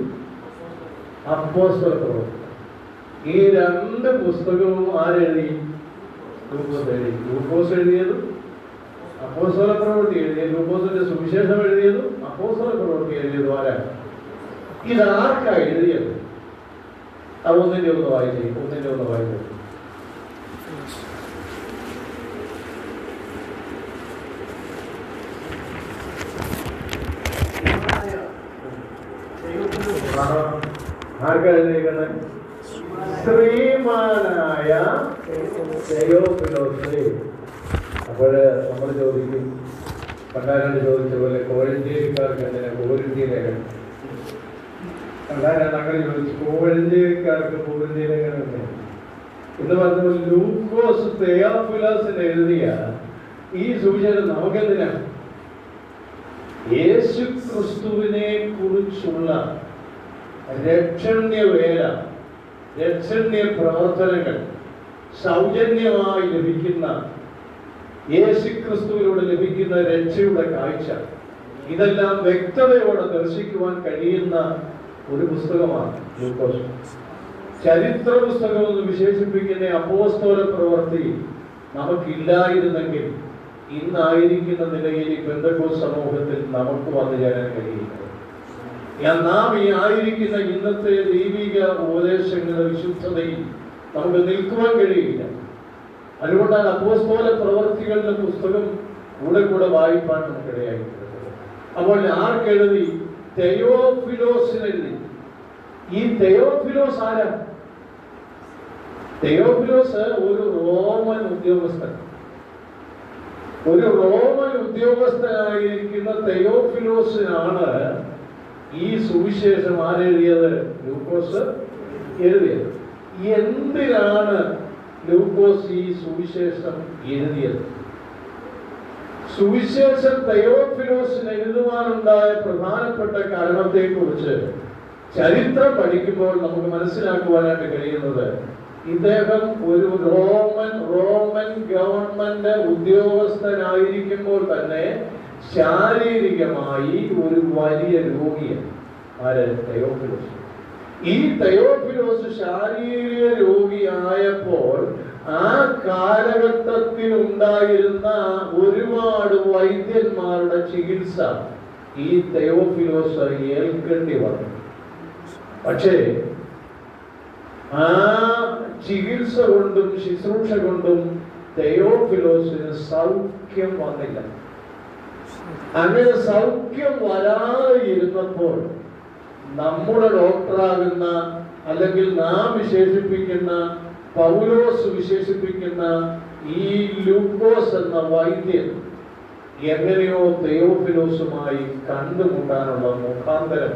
അപ്പോസ്തലപ്രവൃത്തിയും. ഈ 2 പുസ്തകവും ആരെഴുതി? ലൂക്കോസ് എഴുതി. ലൂക്കോസ് എഴുതിയതും അപ്പോസ്തലപ്രവൃത്തി എഴുതിയത്, ലൂക്കോസിന്റെ സുവിശേഷം എഴുതിയതും അപ്പോസ്തലപ്രവൃത്തി എഴുതിയതും ആരാണ്? ഇതാർക്കാ എഴുതിയത്? അത് ഒന്നിന്റെ ഒന്ന് വായിച്ചേ. ആർക്കാ എഴുതിയിരിക്കുന്നത്? ശ്രീമാനായ തെയോഫിലോസേ. അപ്പോൾ നമ്മൾ ചോദിക്കും, പണ്ടാരാണ്ട് ചോദിച്ച പോലെ കോഴഞ്ചേരിക്കാർക്ക് എന്തിനാ കോരിന്ത്യ ലേഖനം? പണ്ടാരാണ്ട് അങ്ങനെ ചോദിച്ചു, കോഴഞ്ചേരിക്കാർക്ക് കോരിന്ത്യ ലേഖനം എന്ന് പറഞ്ഞപ്പോൾ ലൂക്കോസ് തെയോഫിലോസിന് എഴുതിയ ഈ സുവിശേഷം നമുക്കെന്തിനാണ്? യേശു ക്രിസ്തുവിനെ കുറിച്ചുള്ള രക്ഷണ്യവേല, രക്ഷണ്യ പ്രവർത്തനങ്ങൾ സൗജന്യമായി ലഭിക്കുന്ന, യേശുക്രിസ്തുവിലൂടെ ലഭിക്കുന്ന രക്ഷയുടെ കാഴ്ച, ഇതെല്ലാം വ്യക്തതയോടെ ദർശിക്കുവാൻ കഴിയുന്ന ഒരു പുസ്തകമാണ് ലൂക്കോസ്. ചരിത്ര പുസ്തകം എന്ന് വിശേഷിപ്പിക്കുന്ന അപ്പോസ്തല പ്രവൃത്തി നമുക്കില്ലായിരുന്നെങ്കിൽ ഇന്നായിരിക്കുന്ന നിലയിൽ പെന്തക്കോസ്ത് സമൂഹത്തിൽ നമുക്ക് വന്നു ചേരാൻ കഴിയില്ല. നാം ഈ ആയിരിക്കുന്ന ഇന്നത്തെ ദൈവിക ഉപദേശങ്ങളുടെ വിശുദ്ധതയിൽ നമുക്ക് നിൽക്കുവാൻ കഴിയില്ല. അതുകൊണ്ടാണ് അപ്പോസ്തല പ്രവർത്തികളുടെ പുസ്തകം കൂടെ വായിപ്പാൻ നമുക്കിടയായിട്ടുള്ളത്. അപ്പോൾ ആർക്കെഴുതി? തെയോഫിലോസിനെഴുതി. ഈ തെയോഫിലോസ് ആരാ? തെയോഫിലോസ് ഒരു റോമൻ ഉദ്യോഗസ്ഥൻ. ഒരു റോമൻ ഉദ്യോഗസ്ഥനായിരിക്കുന്ന തെയോഫിലോസിനാണ് ഈ സുവിശേഷം ആരെഴുതിയത്? ലൂക്കോസ് എഴുതിയത്. എന്തിനാണ് ലൂക്കോസ് ഈ സുവിശേഷം എഴുതിയത്? സുവിശേഷം തെയോഫിലോസിന് എഴുതുവാനുണ്ടായ പ്രധാനപ്പെട്ട കാരണത്തെക്കുറിച്ച് ചരിത്രം പഠിക്കുമ്പോൾ നമുക്ക് മനസ്സിലാക്കുവാനായിട്ട് കഴിയുന്നത്, ഇദ്ദേഹം ഒരു റോമൻ ഗവൺമെന്റ് ഉദ്യോഗസ്ഥനായിരിക്കുമ്പോൾ തന്നെ ശാരീരികമായി ഒരു വലിയ രോഗിയാണ്. ആര്? തെയോഫിലോസ്. ഈ തെയോഫിലോസ് ശാരീരിക രോഗിയായപ്പോൾ ആ കാലഘട്ടത്തിൽ ഉണ്ടായിരുന്ന ഒരുപാട് വൈദ്യന്മാരുടെ ചികിത്സ ഈ തെയോഫിലോസ് ഏൽക്കേണ്ടി വന്നു. പക്ഷേ ആ ചികിത്സ കൊണ്ടും ശുശ്രൂഷ കൊണ്ടും തെയോഫിലോസിന് സൗഖ്യം വന്നില്ല. അങ്ങനെ സൗഖ്യം വരാതെ ഇരുന്നപ്പോൾ നമ്മുടെ ഡോക്ടറാകുന്ന, അല്ലെങ്കിൽ നാം വിശേഷിപ്പിക്കുന്ന, പൗലോസ് വിശേഷിപ്പിക്കുന്ന ഈ ലൂക്കോസ് എന്ന വൈദ്യൻ എങ്ങനെയോ തെയോഫിലോസുമായി കണ്ടുമുട്ടാനുള്ള മുഖാന്തരം.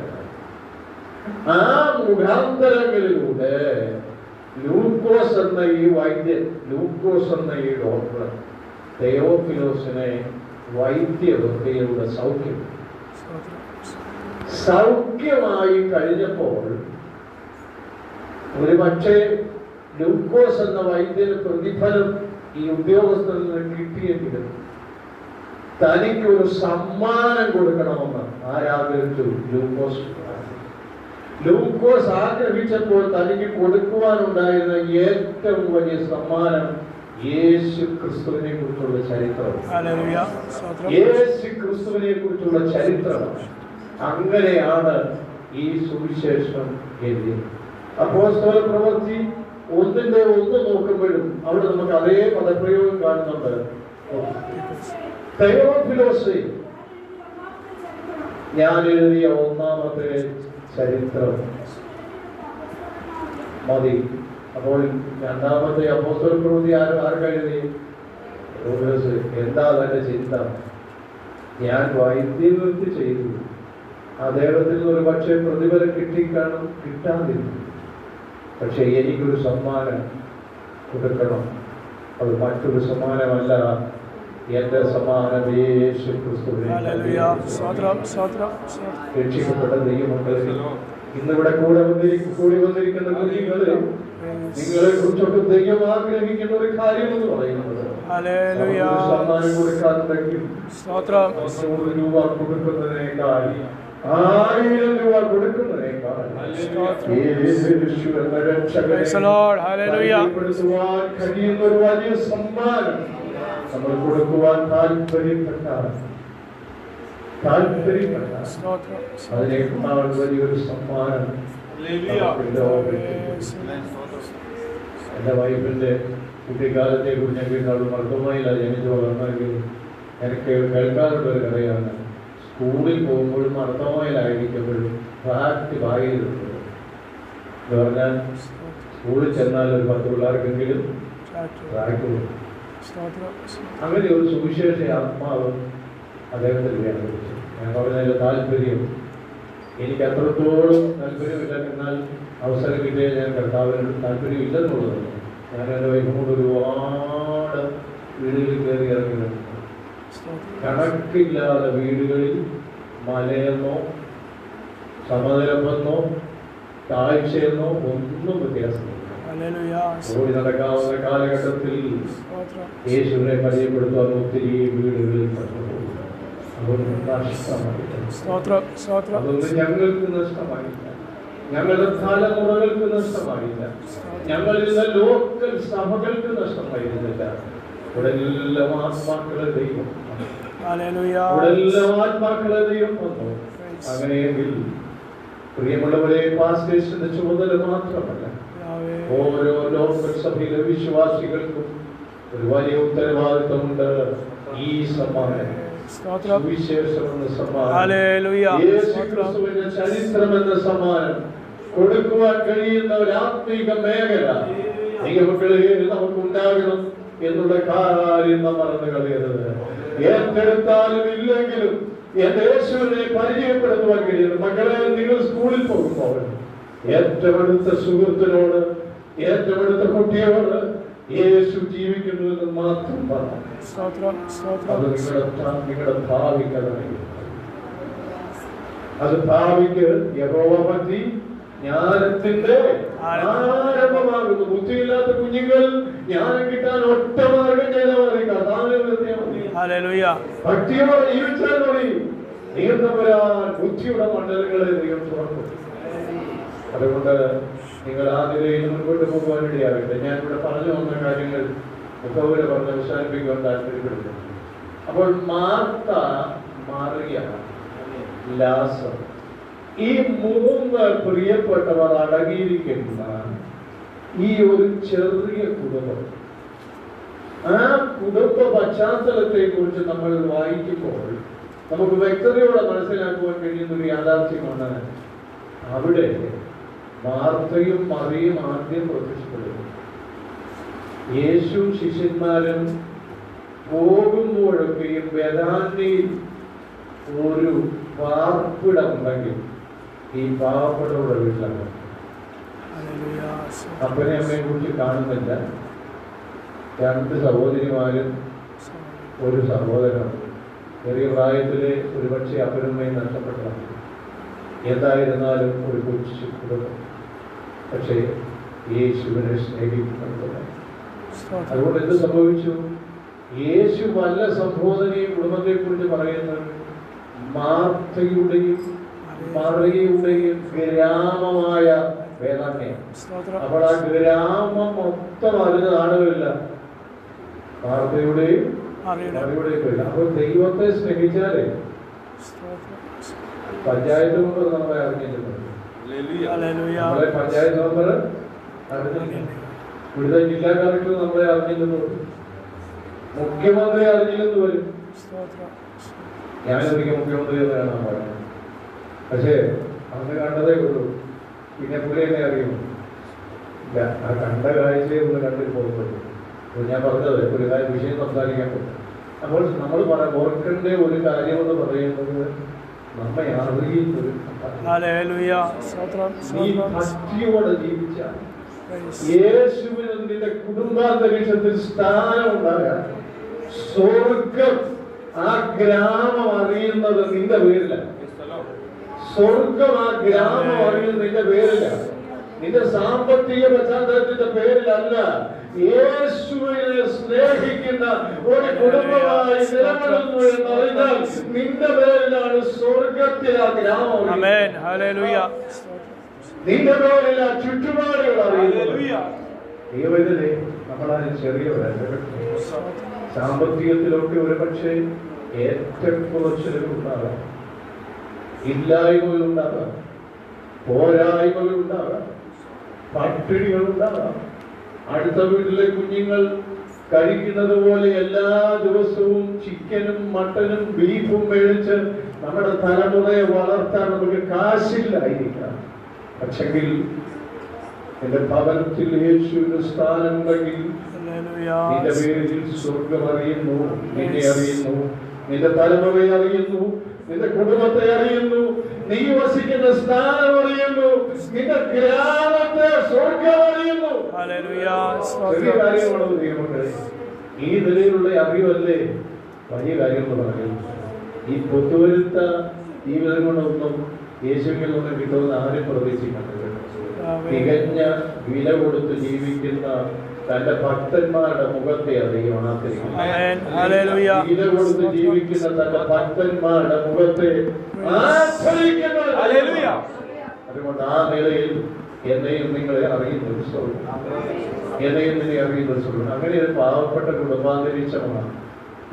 ആ മുഖാന്തരങ്ങളിലൂടെ ലൂക്കോസ് എന്ന ഈ വൈദ്യൻ, ലൂക്കോസ് എന്ന ഈ ഡോക്ടർ തെയോഫിലോസിനെ വൈദ്യവൃത്തിയുടെ സൗഖ്യമായി കഴിഞ്ഞപ്പോൾ ഒരു പക്ഷേ ലൂക്കോസ് എന്ന വൈദ്യന് പ്രതിഫലം ഈ ഉദ്യോഗസ്ഥരിൽ നിന്ന് കിട്ടിയെങ്കിലും തനിക്കൊരു സമ്മാനം കൊടുക്കണമെന്ന് ആരാഗ്രഹിച്ചു? ലൂക്കോസ് ആഗ്രഹിച്ചപ്പോൾ തനിക്ക് കൊടുക്കുവാനുണ്ടായിരുന്ന ഏറ്റവും വലിയ സമ്മാനം യേശു ക്രിസ്തുവിനെ കുറിച്ചുള്ള ചരിത്രമാണ്. യേശു ക്രിസ്തുവിനെ കുറിച്ചുള്ള ചരിത്രമാണ്. അങ്ങനെയാണ് ഈ സുവിശേഷം എഴുതിയത്. അപ്പോസ്തല പ്രവൃത്തി 1:1 നോക്കുമ്പോഴും അവിടെ നമുക്ക് അതേ പദപ്രയോഗം കാണുന്നുണ്ട്. തെയോഫിലോസേ, ഞാൻ എഴുതിയ ഒന്നാമത്തെ ചരിത്രം മതി. അപ്പോൾ രണ്ടാമത്തെ അപ്പോസ്തല പ്രവൃത്തി ആർക്കെഴുതി? എന്താ തന്റെ ചിന്ത? ഞാൻ വൈദ്യവൃത്തി ചെയ്തു, അദ്ദേഹത്തിന് ഒരു പക്ഷേ പ്രതിഫലം കിട്ടിക്കാണും, കിട്ടാതിരുന്നു. പക്ഷെ എനിക്കൊരു സമ്മാനം കൊടുക്കണം. അത് മറ്റൊരു സമ്മാനമല്ല, എന്റെ സമ്മാനം യേശു ക്രിസ്തുവിനെ. രക്ഷിക്കപ്പെട്ട ദൈവമക്കളെ, ഇന്നിവിടെ കൂടി വന്നിരിക്കുന്ന കുഞ്ഞുങ്ങളെ, നിങ്ങളെ കുറിച്ചൊക്കെ ദൈവം ആഗ്രഹിക്കുന്ന ഒരു കാര്യം എന്ന് പറയുന്നത്, സമ്മാനം കൊടുക്കാറുണ്ടെങ്കിൽ 100 രൂപ കൊടുക്കുന്നതിനേക്കാൾ 1000 രൂപ കൊടുക്കുന്നതിനേക്കാൾ കഴിയുന്ന ഒരു വലിയ സമ്മാനം നമ്മൾ കൊടുക്കുവാൻ താല്പര്യപ്പെട്ടാൽ അതിനേക്കാൾ വലിയൊരു സമ്മാനം. എന്റെ വൈഫിന്റെ കുട്ടിക്കാലത്തെ കുറിച്ച് ഞാൻ കേട്ടാൽ മർദ്ദമായില്ല ജനിച്ചു വളർന്നെങ്കിൽ എനിക്ക് കേൾക്കാറുള്ള ഒരു കഥയാണ്. സ്കൂളിൽ പോകുമ്പോഴും മർദ്ദമായിലായിരിക്കുമ്പോഴും പ്രാക്ടി വായിലിരുന്നത് എന്ന് പറഞ്ഞാൽ സ്കൂളിൽ ചെന്നാൽ ഒരു 10 പിള്ളേർക്കെങ്കിലും പ്രാക്ടി കൊടുക്കും. അങ്ങനെ ഒരു സുവിശേഷ ആത്മാവ് അദ്ദേഹത്തിൽ വ്യാപരിച്ചു. ഞാൻ പറഞ്ഞതിന്റെ താല്പര്യം എനിക്ക് അത്രത്തോളം താല്പര്യമില്ല, എന്നാൽ അവസരം കിട്ടിയാൽ ഞാൻ കർത്താവിനോട് താല്പര്യമില്ലെന്നുള്ളതാണ്. ഞാൻ എൻ്റെ വൈഫിനോട് ഒരുപാട് വീടുകളിൽ കയറി ഇറങ്ങുന്നുണ്ട്. കണക്കില്ലാതെ വീടുകളിൽ മലയെന്നോ സമതലമെന്നോ താഴ്ചയെന്നോ ഒന്നും വ്യത്യാസമില്ല. ഓടി നടക്കാവുന്ന കാലഘട്ടത്തിൽ യേശുവിനെ പരിചയപ്പെടുത്താൻ ഒത്തിരി വീടുകളിൽ അതൊന്നും നഷ്ടമായില്ല. അതൊന്നും ഞങ്ങൾക്ക് നഷ്ടമായില്ല, ഞങ്ങളുടെ തലമുറകൾക്ക് നഷ്ടമായില്ല, ഞങ്ങളിലെ ലോക്കൽ സഭകൾക്ക് നഷ്ടമായിരുന്നില്ല. ഇവിടെ എല്ലാം ആത്മാക്കളെ ദൈവം വന്നു. അങ്ങനെയെങ്കിൽ പ്രിയമുള്ളവരെ, പാസ്റ്റേഴ്സിന്റെ ചുമതല മാത്രമല്ല, ഓരോ ലോക്കൽ സഭയിലെ വിശ്വാസികൾക്കും ഒരു വലിയ ഉത്തരവാദിത്വമുണ്ട്. ഈ സമ്മാനം സുവിശേഷം എന്ന സമ്മാനം, യേശുക്രിസ്തുവിന്റെ ചരിത്രം എന്ന സമ്മാനം കൊടുക്കുവാൻ കഴിയുന്ന ഒരു ആത്മീക മേഖല ദൈവമക്കളെ നമുക്ക് ഉണ്ടാകണം എന്നുള്ള കാര്യം നാം മറന്നു കളയരുത്. ഏറ്റെടുത്താലും ഇല്ലെങ്കിലും എന്റെ യേശുവിനെ പരിചയപ്പെടുത്തുവാൻ കഴിയുന്നു. മക്കളെ, നിങ്ങൾ സ്കൂളിൽ പോകുമ്പോൾ ഏറ്റവും അടുത്ത സുഹൃത്തിനോട്, ഏറ്റവും അടുത്ത കുട്ടിയോട് യേശു ജീവിക്കുന്നു എന്ന് മാത്രം പറഞ്ഞു. അത് നിങ്ങളുടെ ഭാവി കഥയാണ്. അത് ഭാവിക്ക് യഹോവഭക്തി ജ്ഞാനത്തിന്റെ ആരംഭമാകുന്നു. ബുദ്ധിയില്ലാത്ത കുഞ്ഞുങ്ങൾ ജ്ഞാനം കിട്ടാൻ ഒറ്റ മാർഗം ചെയ്തവരെ ഭക്തിയോടെ ജീവിച്ചാൽ മതി. നീർന്നവരാൻ ബുദ്ധിയുടെ മണ്ഡലങ്ങളെ ദൈവം തുറക്കും. അതുകൊണ്ട് നിങ്ങൾ ആ നിലയിൽ മുൻപോട്ട് പോകുവാൻ വേണ്ടിയാകട്ടെ. ഞാൻ ഇവിടെ പറഞ്ഞു വന്ന കാര്യങ്ങൾ മുഖവരെ പറഞ്ഞ് അവസാനിപ്പിക്കുവാൻ താല്പര്യപ്പെടുന്നു. അപ്പോൾ മാർത്ത, മറിയ, ലാസർ, ഈ മൂന്ന് പ്രിയപ്പെട്ടവർ അടങ്ങിയിരിക്കുന്ന ഈ ഒരു ചെറിയ കുടുംബം, ആ കുടുംബ പശ്ചാത്തലത്തെ കുറിച്ച് നമ്മൾ വായിക്കുമ്പോൾ നമുക്ക് വ്യക്തതയോടെ മനസ്സിലാക്കുവാൻ കഴിയുന്ന ഒരു യാഥാർത്ഥ്യമാണ് അവിടെ മാർത്തയും മറിയും ആദ്യം പ്രത്യക്ഷപ്പെടുന്നു. യേശു ശിഷ്യന്മാരും പോകുമ്പോഴൊക്കെയും ബെഥാന്യയിൽ ഒരു പാർപ്പിടമുണ്ടെങ്കിൽ ഈ പാവപ്പെട്ടവരുടെ വീട്ടിലാണ്. അപ്പനെ അമ്മയെ കുറിച്ച് കാണുന്നില്ല. രണ്ട് സഹോദരിമാരും ഒരു സഹോദരനും. ചെറിയ പ്രായത്തിലെ ഒരുപക്ഷെ അപ്പനമ്മയും നഷ്ടപ്പെട്ടതാണ്. എന്തായിരുന്നാലും ഒരു കൊച്ചു കുടുംബം, പക്ഷേ യേശുവിനെ സ്നേഹിക്കുന്നുണ്ട്. അതുകൊണ്ട് എന്ത് സംഭവിച്ചു? യേശു വല്ല സംബോധനയും കുടുംബത്തെ കുറിച്ച് പറയുന്നത് മാർത്തയുടെയും മറിയയുടെയും ഗ്രാമമായ വേദാന്യം. അപ്പോൾ ആ ഗ്രാമം മൊത്തം അതിന് ആളുകളില്ല, മാർത്തയുടെയും മറിയുടെയും പേരില്ല. അപ്പോൾ ദൈവത്തെ സ്നേഹിച്ചാലേ പഞ്ചായത്ത് മെമ്പർ നമ്മളെ അറിഞ്ഞിട്ടുണ്ട്. നമ്മളെ പഞ്ചായത്ത് മെമ്പർ അറിഞ്ഞിട്ടുണ്ട്. ഇവിടുത്തെ ജില്ലാ കളക്ടർ നമ്മളെ അറിഞ്ഞില്ലെന്ന് വരും, മുഖ്യമന്ത്രി അറിഞ്ഞില്ലെന്ന് വരും. ഞാനൊരിക്കൽ മുഖ്യമന്ത്രി എന്ന് കാണാൻ പാടില്ല, പക്ഷേ അന്ന് കണ്ടതേ ഉള്ളൂ. പിന്നെ പുള്ളി എന്നെ അറിയുമോ? ഇല്ല, ആ കണ്ട കാഴ്ചയെ ഒന്ന് കണ്ടിട്ട് പോകുമ്പോഴും ഞാൻ പറഞ്ഞത് ഒരു വിഷയം സംസാരിക്കാൻ പറ്റും. അപ്പോൾ നമ്മൾ ഓർക്കേണ്ട ഒരു കാര്യമെന്ന് പറയുന്നത് നമ്മെ അറിയുന്നൊരു ഭക്തിയോടെ ജീവിച്ചാൽ യേശുവിന് നിന്റെ കുടുംബാന്തരീക്ഷത്തിൽ സ്ഥാനമുണ്ടാകാൻ സ്വർഗം ആ ഗ്രാമം അറിയുന്നത് നിന്റെ പേരിലാണ്. സ്വർഗം ആ ഗ്രാമം അറിയുന്നത് നിന്റെ പേരിലാണ്, നിന്റെ സാമ്പത്തിക പശ്ചാത്തലത്തിന്റെ പേരിലല്ല. യേശുവിനെ സ്നേഹിക്കുന്ന ഒരു കുടുംബമായി നിലകൊള്ളുന്നു എന്നറിഞ്ഞാൽ നിന്റെ പേരിലാണ് സ്വർഗത്തിൽ ആ ഗ്രാമം, നിന്റെ പേരിൽ ആ ചുറ്റുപാടുകൾ അറിയുന്നത്. ദൈവത്തിലെ നമ്മളാരും ചെറിയവരല്ല. സാമ്പത്തികത്തിലൊക്കെ ഒരു പക്ഷേ ഏറ്റക്കുറച്ചിലുണ്ടാകാം, ഇല്ലായ്മകളുണ്ടാകാം, പോരായ്മകളുണ്ടാകാം, പട്ടിണികളുണ്ടാകാം. അടുത്ത വീട്ടിലെ കുഞ്ഞുങ്ങൾ കഴിക്കുന്നത് പോലെ എല്ലാ ദിവസവും ചിക്കനും മട്ടനും ബീഫും മേടിച്ച് നമ്മുടെ തലമുറയെ വളർത്താൻ നമുക്ക് കാശില്ലായിരിക്കാം. പക്ഷെങ്കിൽ എന്റെ ഭവനത്തിൽ യേശുവിന്റെ സ്ഥാനമുണ്ടെങ്കിൽ നിന്റെ പേരിൽ സ്വർഗം അറിയുന്നു, നിന്നെ അറിയുന്നു, നിന്റെ തലമുറയെ അറിയുന്നു, നിന്റെ കുടുംബത്തെ അറിയുന്നു, നീ വസിക്കുന്ന സ്ഥാനം അറിയുന്നു, നിന്റെ ഗ്രാമത്തെ സ്വർഗം അറിയുന്നു. ചെറിയ കാര്യമാണോ ദൈവമക്കളെ? ഈ നിലയിലുള്ള അറിവല്ലേ വലിയ കാര്യം എന്ന് പറയുന്നത്. ഈ പൊത്തുവരുത്ത ജീവിതം കൊണ്ടൊന്നും യേശുവിൽ നിന്നും കിട്ടുമെന്ന് ആരും പ്രതീക്ഷിക്കുന്നത്. തികഞ്ഞ വില കൊടുത്ത് ജീവിക്കുന്ന തന്റെ ഭക്തന്മാരുടെ മുഖത്തെ ദൈവം ആദരിക്കുന്നു. വില കൊടുത്ത് ജീവിക്കുന്ന തന്റെ ഭക്തന്മാരുടെ മുഖത്തെ ആദരിക്കുന്നു. അതുകൊണ്ട് ആ നിലയിൽ എന്നെയും നിങ്ങളെ അറിയുന്നൊരു സ്വർഗം, എന്നെയും നിന്നെ അറിയുന്നൊരു സ്വർഗം. അങ്ങനെ ഒരു പാവപ്പെട്ട കുടുംബാന്തരീക്ഷമാണ്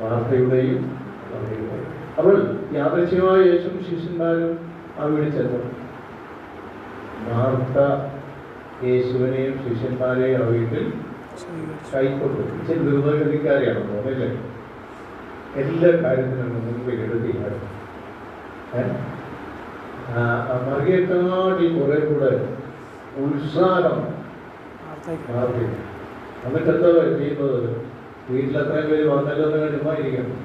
മാർത്തയുടെയും മറിയയുടെയും. അപ്പോൾ യാദൃശ്ചികമായ യേശുവും ശിഷ്യന്മാരും ആ വീട് ചെന്നു. മാർത്ത യേശുവിനെയും ശിഷ്യന്മാരെയും ആ വീട്ടിൽ കൈക്കൊണ്ടു. ഇച്ചിരി ദ്രുതഗതിക്കാരെയാണ് തോന്നില്ലേ? എല്ലാ കാര്യത്തിനും മുൻപ് എഴുതിയാണ്. മറിയേക്കാടി കുറെ കൂടെ ഉത്സാഹം മാറി. എന്നിട്ട് എന്താ ചെയ്യുന്നത്? വീട്ടിലത്രയും പേര് വന്നല്ലോ എന്ന് ചുമ്മായിരിക്കണം.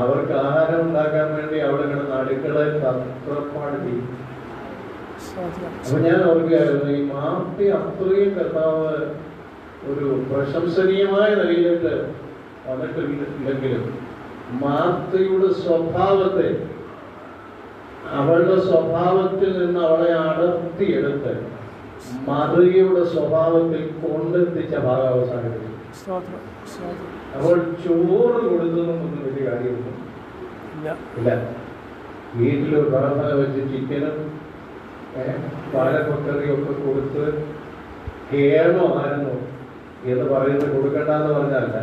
അവർക്ക് ആഹാരം ഉണ്ടാക്കാൻ വേണ്ടി അവിടെ കിടന്ന് അടുക്കളയിൽ തത്രപ്പാട് ചെയ്യും. അപ്പൊ ഞാൻ ഓർക്കുകയായിരുന്നു, ഈ മാർത്തി അത്രയും കർത്താവ് ഒരു പ്രശംസനീയമായ നിലയിലേക്ക് വന്നിട്ടില്ലെങ്കിലും മാർത്തയുടെ സ്വഭാവത്തെ, അവളുടെ സ്വഭാവത്തിൽ നിന്ന് അവളെ അടർത്തിയെടുത്ത് മറിയയുടെ സ്വഭാവത്തിൽ കൊണ്ടെത്തിച്ച ഭാഗം അവസാനിപ്പിച്ചു. അപ്പോൾ ചോറ് കൊടുക്കുന്നൊന്നും വലിയ കാര്യമൊന്നും ഇല്ല. വീട്ടിലൊരു പ്രാർത്ഥന വെച്ച് ചിക്കനും പാലപ്പക്കറിയും ഒക്കെ കൊടുത്ത് കേണോ ആയിരുന്നോ എന്ന് പറയുന്നത് കൊടുക്കണ്ടെന്ന് പറഞ്ഞല്ല,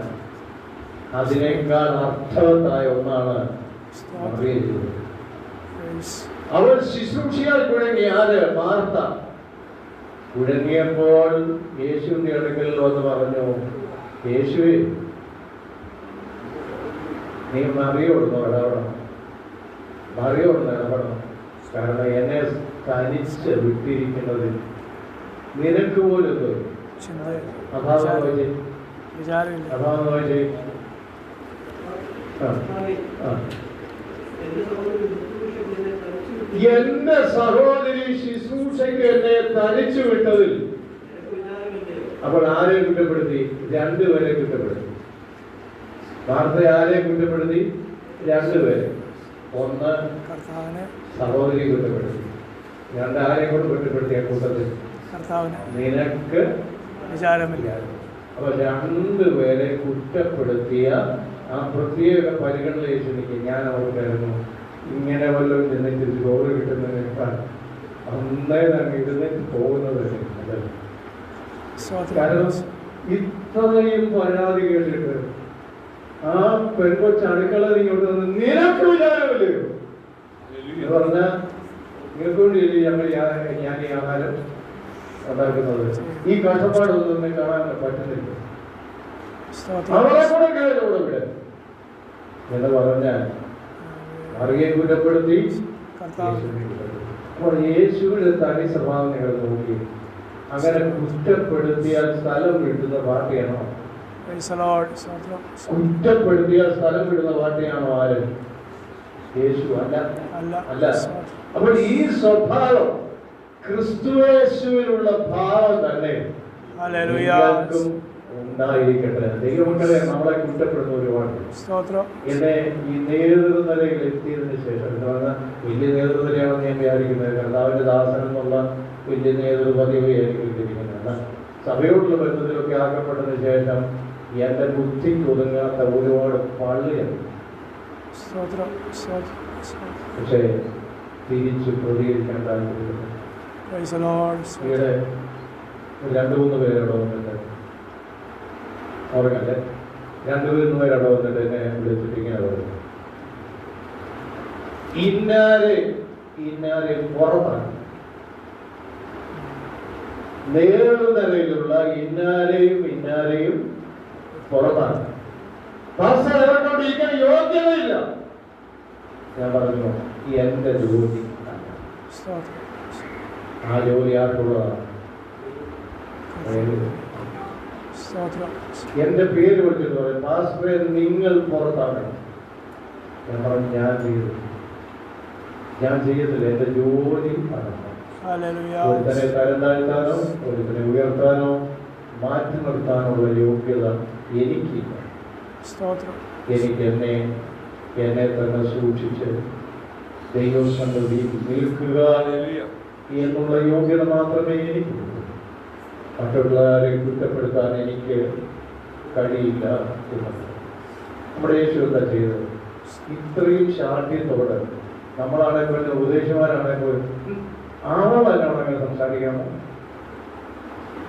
അതിനേക്കാൾ അർത്ഥവത്തായ ഒന്നാണ് മറിയ ചെയ്തത്. അവൾ ശുശ്രൂഷയാൽ കുഴങ്ങി. ആര്? മാർത്ത. കുഴങ്ങിയപ്പോൾ യേശുവിന്റെ അടുക്കൽ വന്ന് പറഞ്ഞു, യേശുവേ, നീ മറിയോടൊന്ന് ഇടപെടണം, മറിയോടൊന്ന് ഇടപെടണം. കാരണം എന്നെ തനിച്ച് വിട്ടിരിക്കുന്നതിൽ നിനക്ക് പോലും എന്റെ സഹോദരി ശുശ്രൂഷയ്ക്ക് എന്നെ തനിച്ചു വിട്ടതിൽ. അപ്പോൾ ആരെ കുറ്റപ്പെടുത്തി? രണ്ടുപേരെ കുറ്റപ്പെടുത്തി. വാർത്ത ആരെ കുറ്റപ്പെടുത്തി? രണ്ടുപേരെ. ഒന്ന് സഹോദരി കുറ്റപ്പെടുത്തി, രണ്ടാരെ കൊണ്ട് കുറ്റപ്പെടുത്തിയ കൂട്ടത്തിൽ നിനക്ക് വിചാരമില്ല. അപ്പൊ രണ്ടുപേരെ കുറ്റപ്പെടുത്തിയ ആ പ്രത്യേക പരിഗണന യേശുവിക്ക് ഞാൻ അവർക്കായിരുന്നു. ഇങ്ങനെ വല്ലതും ചെന്നിട്ട് ചോറ് കിട്ടുന്നതിനേക്കാൾ അന്നേരം ഇരുന്നിട്ട് പോകുന്നത്. കാരണം ഇത്രയും പരാതി കേട്ടിട്ട് ആ പെൺകൊച്ച് അടുക്കള ഇങ്ങോട്ട് വന്ന് നിനക്ക് വിചാരമില്ലയോ എന്ന് പറഞ്ഞാൽ നിങ്ങൾക്ക് വേണ്ടി ഞാൻ ഈ ആഹാരം ഉണ്ടാക്കുന്നത്. ഈ കഷ്ടപ്പാടൊന്നും കാണാൻ പറ്റുന്നില്ല. അവരെ കൂടെ കേട്ടോടെ വിടെ എന്ന് പറഞ്ഞാൽ മറിയെ കുറ്റപ്പെടുത്തി. അപ്പോൾ യേശുവിന്റെ തനി സ്വഭാവം നിങ്ങൾ നോക്കി. അങ്ങനെ കുറ്റപ്പെടുത്തിയാൽ സ്ഥലം വിട്ടുന്ന പാർട്ടിയാണോ? കുറ്റപ്പെടുത്തിയാൽ സ്ഥലം വിടുന്ന പാർട്ടിയാണോ ആര്? യേശു അല്ല. അപ്പോൾ ഈ സ്വഭാവം, ക്രിസ്തുയേശുവിലുള്ള ഭാവം തന്നെ ഉണ്ടായിരിക്കട്ടെ. ദൈവമക്കളെ, നമ്മളെ കുറ്റപ്പെടുന്ന ഒരുപാട്. എന്നെ ഈ നേതൃനിലയിൽ എത്തിയതിനു ശേഷം, വലിയ നേതൃനിലയാണെന്ന് ഞാൻ വിചാരിക്കുന്നത്, കർത്താവിന്റെ ദാസൻ എന്നുള്ള വലിയ നേതൃപദവിയായിരിക്കും ഇരിക്കുന്നത്. സഭയോടുള്ള ബന്ധത്തിലൊക്കെ ആക്കപ്പെട്ടതിന് ശേഷം എന്റെ ബുദ്ധിക്ക് ഒതുങ്ങാത്ത ഒരുപാട് പള്ളിയാണ്. പക്ഷേ തിരിച്ചു പ്രതികരിക്കാൻ താല്പര്യമില്ല. ഇവിടെ 2-3 പേരവിടെ വന്നിട്ട്, ഓർക്കല്ലേ, 2-3 പേരവിടെ വന്നിട്ട് എന്നെ വിളിച്ചിട്ട് ഇങ്ങനെ പറഞ്ഞു, ഇന്നാരെ പുറത്താണ്, നേതൃനിലയിലുള്ള ഇന്നാരെയും പുറത്താണ്. ഇരിക്കാൻ യോഗ്യതയില്ല. ഞാൻ പറഞ്ഞു, എന്റെ ജോലി ആ ജോലി ആർക്കുള്ളതാണ്? എന്റെ പേര് വിളിച്ചിട്ട് പറയും, പാസ്റ്ററെ നിങ്ങൾ പുറത്താണ്. ഞാൻ പറഞ്ഞു, ഞാൻ ചെയ്യത്തില്ല. എന്റെ ജോലി അതാണ്. ഒരുത്തനെ തരം താഴ്ത്താനോ ഒരുത്തനെ ഉയർത്താനോ മാറ്റി നിർത്താനുള്ള യോഗ്യത എനിക്കില്ല. എനിക്ക് എന്നെ തന്നെ സൂക്ഷിച്ച് ദൈവസന്നിധിയിൽ നിൽക്കുക എന്നുള്ള യോഗ്യത മാത്രമേ എനിക്കുള്ളൂ. മറ്റുള്ളവരെ കുറ്റപ്പെടുത്താൻ എനിക്ക് കഴിയില്ല എന്നത്. നമ്മുടെ യേശു എന്താ ചെയ്തത്? ഇത്രയും ശാഠ്യത്തോടെ നമ്മളാണെങ്കിൽ പോലും ഉപദേശമാരാണെങ്കിൽ പോലും ആളല്ലാണെങ്കിൽ സംസാരിക്കാമോ?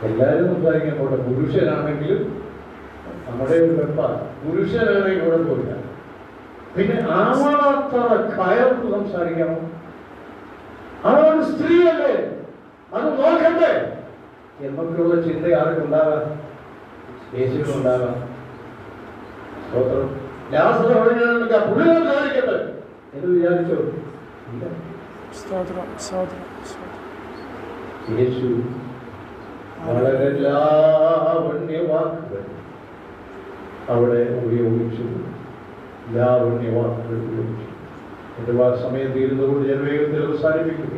എല്ലാവരും സംസാരിക്കാൻ പോട്ടെ. പുരുഷനാണെങ്കിലും നമ്മുടെ ഒരു വെപ്പ, പുരുഷനാണെങ്കിൽ കുഴപ്പമില്ല. പിന്നെ ആവാത്ത കയർത്ത് സംസാരിക്കാമോ? അവളൊരു സ്ത്രീയല്ലേ? അത് നോക്കണ്ടേ എന്നൊക്കെയുള്ള ചിന്ത ആർക്കുണ്ടാകാം? യേശുവിനുണ്ടാകാം. സ്തോത്രം. ലാസർ ഒഴിഞ്ഞാൽ പുള്ളികൾ കാണിക്കട്ടെ എന്ന് വിചാരിച്ചോ? ഇല്ല. യേശു വളരെ ലാവണ്യവാക്കുകൾ അവിടെ ഉപയോഗിച്ചു. ലാവണ്യവാക്കുകൾ ഉപയോഗിച്ചു. എന്റെ സമയം തീരുന്നതുകൊണ്ട് ഞാൻ വേഗത്തിൽ അവസാനിപ്പിക്കുക.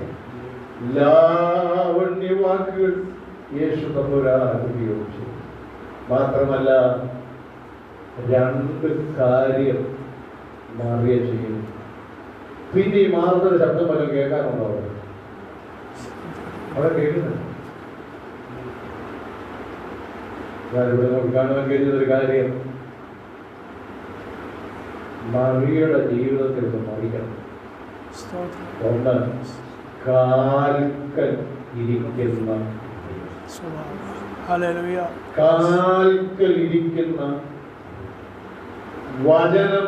ലാവണ്യവാക്കുകൾ യേശു തമ്പുരാൻ ഉപയോഗിച്ചു. മാത്രമല്ല രണ്ട് കാര്യം മാറിയ ചെയ്യുന്നു. പിന്നെ ഈ മാറുന്ന ശബ്ദം വല്ലതും കേൾക്കാറുണ്ടോ? അവിടെ കേൾക്കുന്നുണ്ട്. ഞാനിവിടെ നമുക്ക് കാണുവാൻ കഴിയുന്നൊരു കാര്യം, മറിയുടെ ജീവിതത്തിൽ നിന്ന് മറിക്കണം. ഒന്ന്, കാൽക്കൽ ഇരിക്കുന്ന വചനം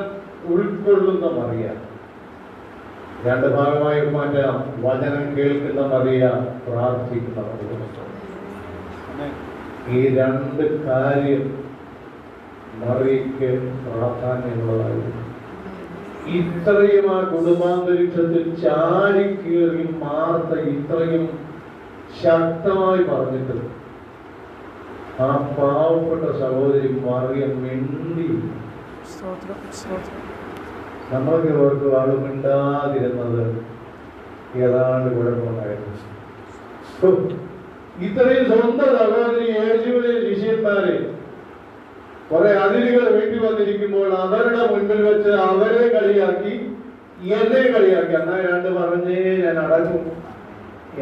ഉൾക്കൊള്ളുന്ന മറിയ. രണ്ട് ഭാഗമായി മാറ്റാം. വചനം കേൾക്കുന്ന മറിയ, പ്രാർത്ഥിക്കുന്ന മറിയ. ഈ രണ്ട് കാര്യം മറിയയ്ക്ക് പ്രാധാന്യമുള്ളതായിരുന്നു. ഇത്രയും ആ കുടുംബാന്തരീക്ഷത്തിൽ ചാടിക്കേറി മാർത്ത ഇത്രയും ശക്തമായി പറഞ്ഞിട്ട് ആ പാവപ്പെട്ട സഹോദരി മറിയം മിണ്ടി. നമ്മൾക്ക് ഓർക്ക് ആള് മിണ്ടാതിരുന്നത് ഏതാണ്ട് കുഴപ്പമുണ്ടായിരുന്നു. ഇത്രയും സ്വന്തം സഹോദരി യേശുവിനെ ശിഷ്യന്മാരെ കുറെ അതിഥികൾ വീട്ടിൽ വന്നിരിക്കുമ്പോൾ അവരുടെ മുൻപിൽ വെച്ച് അവരെ കളിയാക്കി, എന്നെ കളിയാക്കി. എന്നാ രണ്ട് പറഞ്ഞേ ഞാൻ അടങ്ങും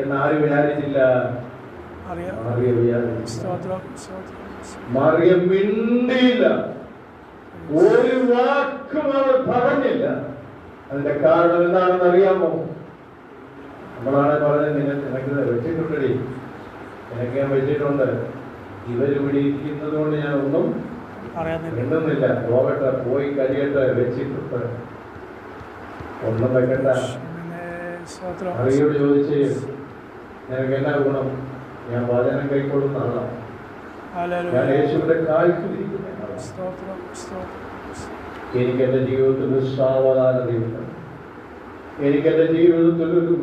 എന്നാരും വിചാരിച്ചില്ല. മറിയം മിണ്ടിയില്ല, ഒരു വാക്കും അവർ പറഞ്ഞില്ല. അതിന്റെ കാരണം എന്താണെന്ന് അറിയാമോ? നമ്മളാണ് പറഞ്ഞത്, നിനക്ക് വെച്ചിട്ടുണ്ടടി, എനിക്ക് ഞാൻ വെച്ചിട്ടുണ്ട്. ഇവരിവിടെ ഇരിക്കുന്നത് കൊണ്ട് ഞാൻ ഒന്നും മിണ്ടുന്നില്ല. പോകട്ടെ, പോയി കഴിയട്ടെ, വെച്ചിട്ടുണ്ട്, ഒന്നും വെക്കണ്ട. അറിയോട് ചോദിച്ച് നിനക്ക് എന്നാ ഗുണം? ഞാൻ വചനം കൈക്കൊള്ളുന്ന ആളാണ്. ഞാൻ യേശുവിന്റെ കാൽക്കുലിരിക്കുന്ന ആളാണ്. എനിക്ക് എന്റെ ജീവിതത്തിൽ ഒരു സാവധാനതയുണ്ട്. എനിക്ക് എന്റെ ജീവിതത്തിൽ ഒരു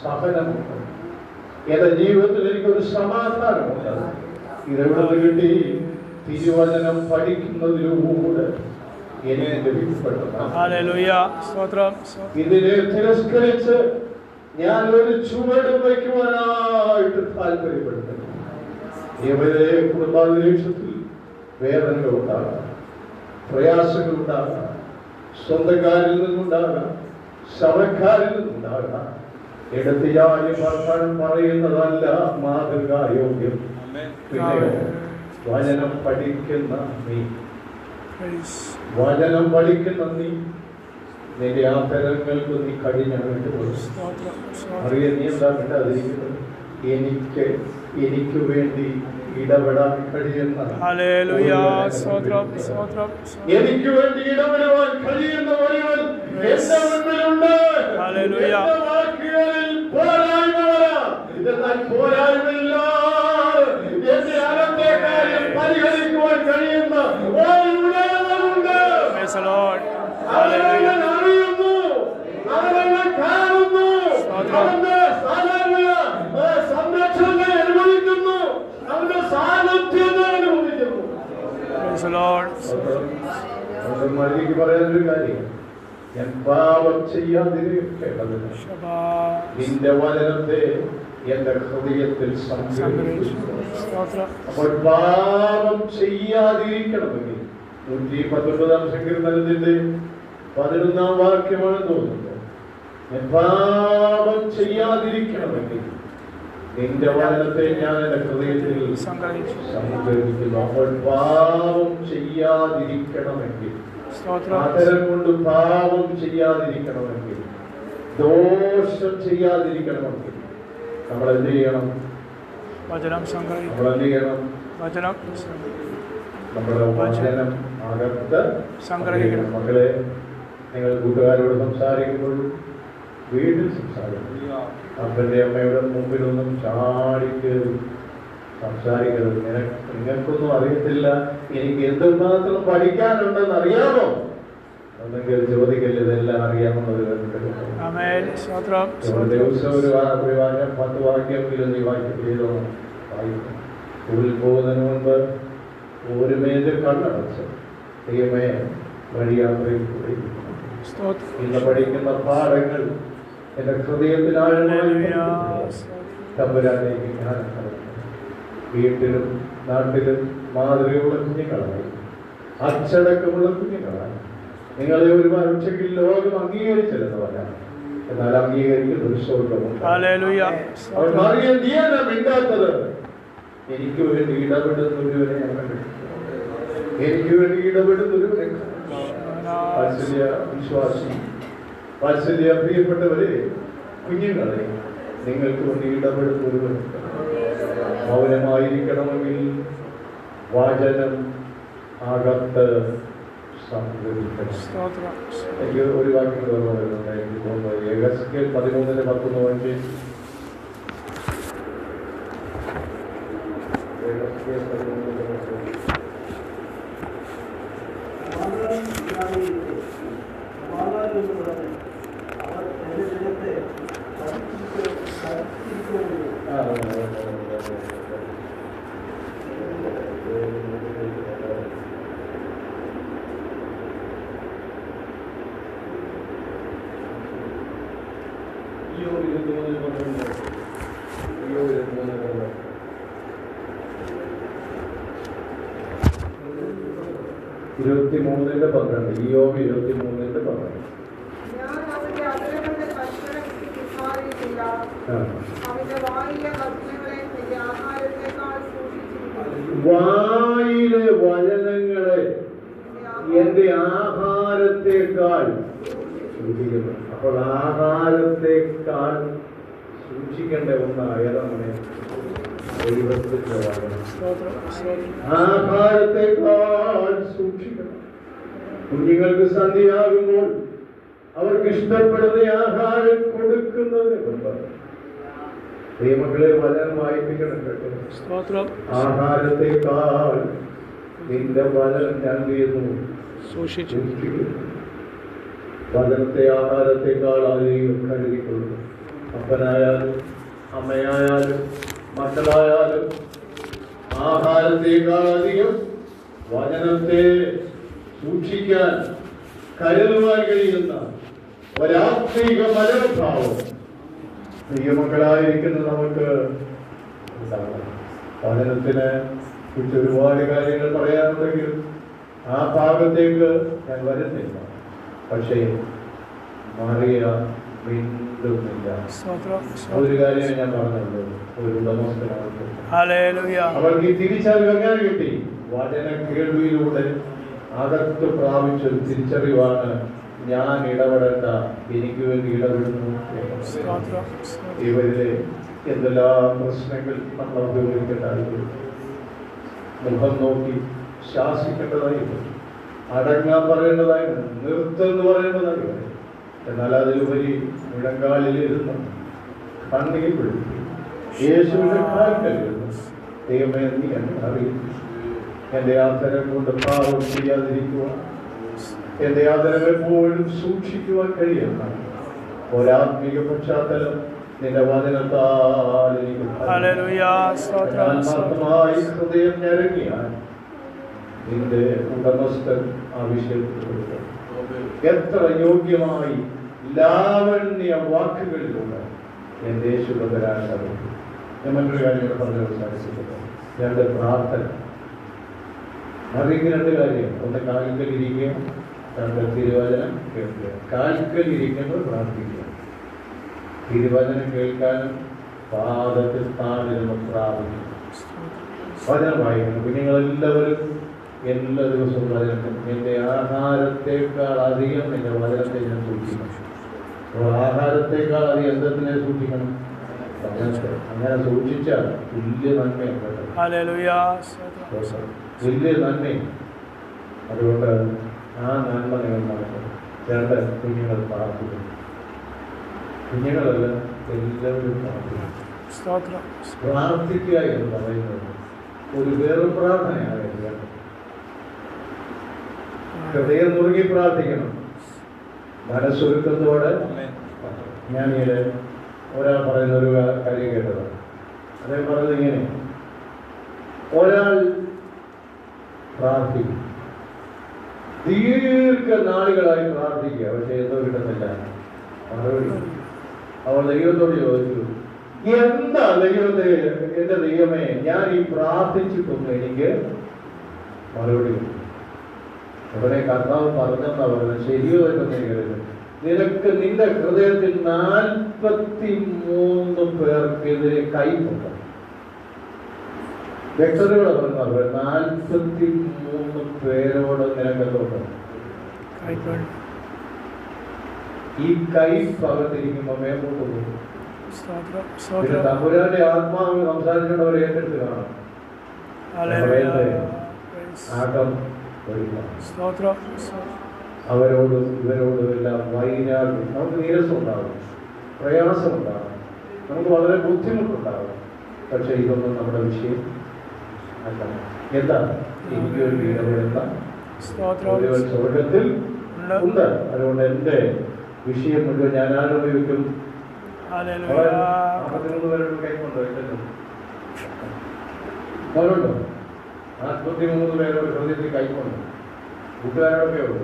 സഹനമുണ്ട്. എന്റെ ജീവിതത്തിൽ എനിക്കൊരു സമാധാനമുണ്ട്. ഇതെവിടെ കിട്ടി? തിരുവചനം പഠിക്കുന്നതിലൂടെ എനിക്ക് ലഭിക്കപ്പെട്ടതാണ്. ഇതിനെ തിരസ്കരിച്ച് ഞാൻ ഒരു ചുവട് വയ്ക്കുവാനായിട്ട് താല്പര്യപ്പെടുന്നു. ഇവരെ കുടുംബാന്തരീക്ഷത്തിൽ വേദനകൾ ഉണ്ടാകാം, പ്രയാസങ്ങൾ ഉണ്ടാകാം, സ്വന്തക്കാരിൽ നിന്നുണ്ടാകാം, സഭക്കാരിൽ നിന്നുണ്ടാകാം. എടുത്തിയാലും വർത്തമാനം പറയുന്നതല്ല മാതൃകായോഗ്യം. പിന്നെ വചനം പഠിക്കുന്ന നീ, വചനം പഠിക്കുന്ന നീ, നിന്റെ ആ തരങ്ങൾക്ക് നീ കഴിഞ്ഞായിട്ട് അറിയ. നീ എന്താ മിണ്ടാതിരിക്കുന്നത്? എനിക്ക് വേണ്ടി ഇടപെടാൻ കഴിയുന്ന, എനിക്ക് വേണ്ടി ഇടപെടുവാൻ കഴിയുന്ന ഒരുവൻ എന്റെ മുൻപിലുണ്ട്. വാക്കുകളിൽ പോരായ്മ വരാം, എന്നാൽ പോരായ്മയില്ല. എന്റെ അകത്തെ കാര്യം പരിഹരിക്കുവാൻ കഴിയുന്ന ഒരുവനുണ്ട്. അവരെല്ലാം അറിയുന്നു, അവരെല്ലാം കാണുന്നു, അവന്റെ സംരക്ഷണത്തെ അനുഭവിക്കുന്നു, അവന്റെ സാന്നിധ്യത്തെ അനുഭവിക്കുന്നു. മരിക്ക് പറയാനൊരു കാര്യം, ഞാൻ പാപം ചെയ്യാതിരിക്കേണ്ടതിന് നിന്റെ വചനത്തെ എന്റെ ഹൃദയത്തിൽ സംഗ്രഹിക്കുന്നു. അപ്പോൾ പാപം ചെയ്യാതിരിക്കണമെങ്കിൽ 119 സങ്കീർത്തനത്തിന്റെ 11 വാക്യമാണ് തോന്നുന്നത്. പാപം ചെയ്യാതിരിക്കണമെങ്കിൽ നിന്റെ വചനത്തെ ഞാൻ എന്റെ ഹൃദയത്തിൽ സംഗ്രഹിക്കുന്നു. അപ്പോൾ പാപം ചെയ്യാതിരിക്കണമെങ്കിൽ, ആദരം കൊണ്ട് പാപം ചെയ്യാതിരിക്കണമെങ്കിൽ, ദോഷം ചെയ്യാതിരിക്കണമെങ്കിൽ നമ്മൾ എന്ത് ചെയ്യണം? നമ്മൾ എന്ത് ചെയ്യണം? നമ്മുടെ വചനം അകത്ത് സംഗ്രഹിക്കണം. മക്കളെ, നിങ്ങൾ കൂട്ടുകാരോട് സംസാരിക്കുമ്പോഴും വീട്ടിൽ സംസാരിക്കും. അപ്പൻ്റെ അമ്മയുടെ മുമ്പിലൊന്നും ചാടിക്കയറി സംസാരിക്കരുത്. നിങ്ങൾക്കൊന്നും അറിയത്തില്ല, എനിക്ക് എന്തുമാത്രം പഠിക്കാനുണ്ടെന്ന് അറിയാമോ? ഒന്നെങ്കിൽ ചോദിക്കല്, ഇതെല്ലാം അറിയാമെന്നത് ദിവസം ഒരു 10 വാക്യമെങ്കിലും നീ വാക്യം ചെയ്തോ വായിക്കും. സ്കൂളിൽ പോകുന്നതിന് മുൻപ് ഒരു മിനിറ്റ് കണ്ണടച്ച് ദൈവമേ വഴിയാത്രയിൽ കൂടി ഇന്ന് പഠിക്കുന്ന പാഠങ്ങൾ എന്റെ ഹൃദയത്തിൽ ആഴമായി തമ്പുരാനേക്ക് ഞാൻ വീട്ടിലും നാട്ടിലും മാതൃകയുള്ള കുഞ്ഞുങ്ങളായി, അച്ചടക്കമുള്ള കുഞ്ഞുങ്ങളായി നിങ്ങളെ ഒരു പരീക്ഷയ്ക്ക് ലോകം അംഗീകരിച്ചില്ലെന്നല്ല, എന്നാൽ അംഗീകരിക്കുന്ന ഒരു സ്വർഗമുണ്ട്. അവൾ മറിയം നീയല്ല മിണ്ടാത്തത്, എനിക്ക് വേണ്ടി ഇടപെടുന്നൊരുവനെ ഞാൻ കണ്ടിട്ടുണ്ട്. എനിക്ക് വേണ്ടി ഇടപെടുന്നൊരുവനെ വാത്സല്യ വിശ്വാസി, വാത്സല്യ പ്രിയപ്പെട്ടവരെ, കുഞ്ഞുങ്ങളെ നിങ്ങൾക്ക് വേണ്ടി ഇടപെടുന്നൊരുവനുണ്ട്. മൗനമായിരിക്കണമെങ്കിൽ വചനം അകത്ത് സംഭവിക്കണം. എനിക്ക് ഒരു വാക്യം ഓർമ്മ വരുന്നുണ്ട്. എനിക്ക് തോന്നുന്നത് യെഹെസ്കേൽ 13:10 ഇയ്യോബ് 23:12. വായിലെ വചനങ്ങളെ എന്റെ ആഹാരത്തെക്കാൾ സൂക്ഷിക്കുന്നു. അപ്പോൾ ആഹാരത്തെക്കാൾ സൂക്ഷിക്കേണ്ട ഒന്നായ നമ്മുടെ ദൈവത്തിന്റെ വചനം. ആഹാരത്തെക്കാൾ സൂക്ഷിക്കണം. കുഞ്ഞുങ്ങൾക്ക് സന്ധ്യയാകുമ്പോൾ അവർക്ക് ഇഷ്ടപ്പെടുന്ന ആഹാരം കൊടുക്കുന്നതിന് മുമ്പ് ദൈവമക്കളെ വചനം വായിപ്പിക്കണം കേട്ടോ. ആഹാരത്തെക്കാൾ നിന്റെ വചനം ഞാൻ ചെയ്യുന്നു സൂക്ഷിക്കുന്നു. വചനത്തെ ആഹാരത്തെക്കാൾ അധികം കരുതിക്കൊള്ളുന്നു. അപ്പനായാലും അമ്മയായാലും മക്കളായാലും ആഹാരത്തെക്കാൾ അധികം വചനത്തെ സൂക്ഷിക്കാൻ കരുതുവാൻ കഴിയുന്ന ഒരാത്മീക മനോഭാവം ദൈവമക്കളായിരിക്കുന്ന നമുക്ക് ഉണ്ടാകണം. വചനത്തിനെ കുറിച്ച് ഒരുപാട് കാര്യങ്ങൾ പറയാനുണ്ടെങ്കിലും ആ ഭാഗത്തേക്ക് ഞാൻ വരുന്നില്ല. പക്ഷേ മറിയ മിണ്ടുന്നില്ല. ഒരു കാര്യം ഞാൻ പറഞ്ഞുള്ളൂ, ഒരു ഉടമസ്ഥനാണ്. അവർക്ക് തിരിച്ചറിവ് എങ്ങനെ കിട്ടി? വചന കേൾവിയിലൂടെ അകത്ത് പ്രാപിച്ചൊരു തിരിച്ചറിവാണ്, ഞാൻ ഇടപെടേണ്ട, എനിക്ക് വേണ്ടി ഇടപെടുന്നു. ഇവരിലെ എന്തെല്ലാം പ്രശ്നങ്ങൾ നമ്മൾ ഉപയോഗിക്കേണ്ടതായിരുന്നു. മുഖം നോക്കി ശാസിക്കേണ്ടതായിരുന്നു, അടങ്ങാൻ പറയേണ്ടതായിരുന്നു, നിർത്തുമെന്ന് പറയേണ്ടതായിരുന്നു. എന്നാൽ അതിലുപരി മുഴങ്കാലിലിരുന്നു കണ്ണീർ പിടിച്ചു യേശുവിന്റെ കാൽക്കലിരുന്നു. ദൈവമേ, നീ എന്നെ അറിയിച്ചു. എന്റെ ആദരം കൊണ്ട് പാപം ചെയ്യാതിരിക്കുവാൻ, എന്റെ ആദരം എപ്പോഴും സൂക്ഷിക്കുവാൻ കഴിയുന്ന ഒരാത്മീക പശ്ചാത്തലം നിന്റെ വചനത്താൽ എനിക്ക് ആത്മാർത്ഥമായി ഹൃദയം ഞരങ്ങിയാൽ നിന്റെ ഉടമസ്ഥൻ ആ വിഷയത്തിൽ കൊടുക്കും. എത്ര യോഗ്യമായി ലാവണ്യ വാക്കുകളിലൂടെ എന്റെ യേശുവിനെ വരാൻ സാധിക്കും. ഞാൻ മറ്റൊരു കാര്യം പറഞ്ഞു സാധിച്ചിട്ടുണ്ട്. രണ്ട് പ്രാർത്ഥന. അറിയുന്ന രണ്ട് കാര്യം. ഒന്ന് കാൽക്കലിരിക്കുക, രണ്ട് തിരുവചനം കേൾക്കുക. കാൽക്കലിരിക്കുമ്പോൾ പ്രാർത്ഥിക്കുക. തിരുവചനം കേൾക്കാനും പാദത്തിൽ താഴ്ന്നിരുന്ന് പ്രാർത്ഥിക്കും. വചനം വായിക്കണം. കുഞ്ഞുങ്ങളെല്ലാവരും എല്ലാ ദിവസവും വചനം. എന്റെ ആഹാരത്തെക്കാൾ അധികം എന്റെ വചനത്തെ ഞാൻ സൂക്ഷിക്കണം. അപ്പോൾ ആഹാരത്തെക്കാൾ അധികം എന്തിനെ സൂക്ഷിക്കണം? വചനത്തെ. അങ്ങനെ സൂക്ഷിച്ചാൽ തുല്യ നന്മയാണ്. വലിയ നന്മയും. അതുകൊണ്ട് ആ നന്മ നിങ്ങൾ നടക്കും. രണ്ട്, കുഞ്ഞുങ്ങൾ പ്രാർത്ഥിക്കും. കുഞ്ഞുങ്ങളെല്ലാം എല്ലാവരും പ്രാർത്ഥിക്കുക എന്ന് പറയുന്നത് ഒരു വേറും പ്രാർത്ഥനയാകില്ല. ഹൃദയം മുറുകി പ്രാർത്ഥിക്കണം, മനസ്സൊരുക്കത്തോടെ. ഞാൻ ഒരാൾ പറയുന്ന ഒരു കാര്യം കേട്ടതാണ്. അദ്ദേഹം പറഞ്ഞത് ഇങ്ങനെ: ഒരാൾ പ്രാർത്ഥിക്കും, ദീർഘനാളുകളായി പ്രാർത്ഥിക്കുക, പക്ഷെ എന്തോ കിട്ടുന്നില്ല മറുപടി. അവൾ ദൈവത്തോട് ചോദിച്ചു, എന്താ ദൈവത്തെ, എന്റെ ദൈവമേ, ഞാൻ ഈ പ്രാർത്ഥിച്ചിട്ടൊന്നും എനിക്ക് മറുപടി കിട്ടും. ഉടനെ കർത്താവ് പറഞ്ഞെന്നാ പറയുന്നത്, ശരിയോ എന്ന് കരുത്, നിനക്ക് നിന്റെ ഹൃദയത്തിൽ 43 പേർക്കെതിരെ കൈപ്പുണ്ട്. വ്യക്തതയോടെ പറഞ്ഞത് 43 പേരോട് നിനക്കെന്തുണ്ട്? ഈ കൈ പകർത്തിരിക്കുമ്പോ മേമ്പോട്ട് പോകും. പിന്നെ തമ്പുരാന്റെ ആത്മാവ് സംസാരിക്കേണ്ടവരെ ഏറ്റെടുത്ത് കാണാം. ആകം അവരോടും ഇവരോടും എല്ലാം വൈരാഗ്യം, നമുക്ക് നീരസം ഉണ്ടാകും, പ്രയാസമുണ്ടാകും, നമുക്ക് വളരെ ബുദ്ധിമുട്ടുണ്ടാകും. പക്ഷെ ഇതൊന്നും നമ്മുടെ വിഷയം അല്ല. എന്താണ്? എനിക്കൊരു വീടുകളുള്ള സ്വർഗത്തിൽ ഉണ്ട്. അതുകൊണ്ട് എന്റെ വിഷയം മുഴുവൻ ഞാൻ ആരോപിക്കും. 43 പേരോട് കൈക്കൊണ്ടോ? ഇല്ലല്ലോ. അവരുണ്ടോ? 43 പേരോട് ഹൃദയത്തിൽ കൈക്കൊണ്ടു. കൂട്ടുകാരോടൊക്കെ ഉള്ളൂ.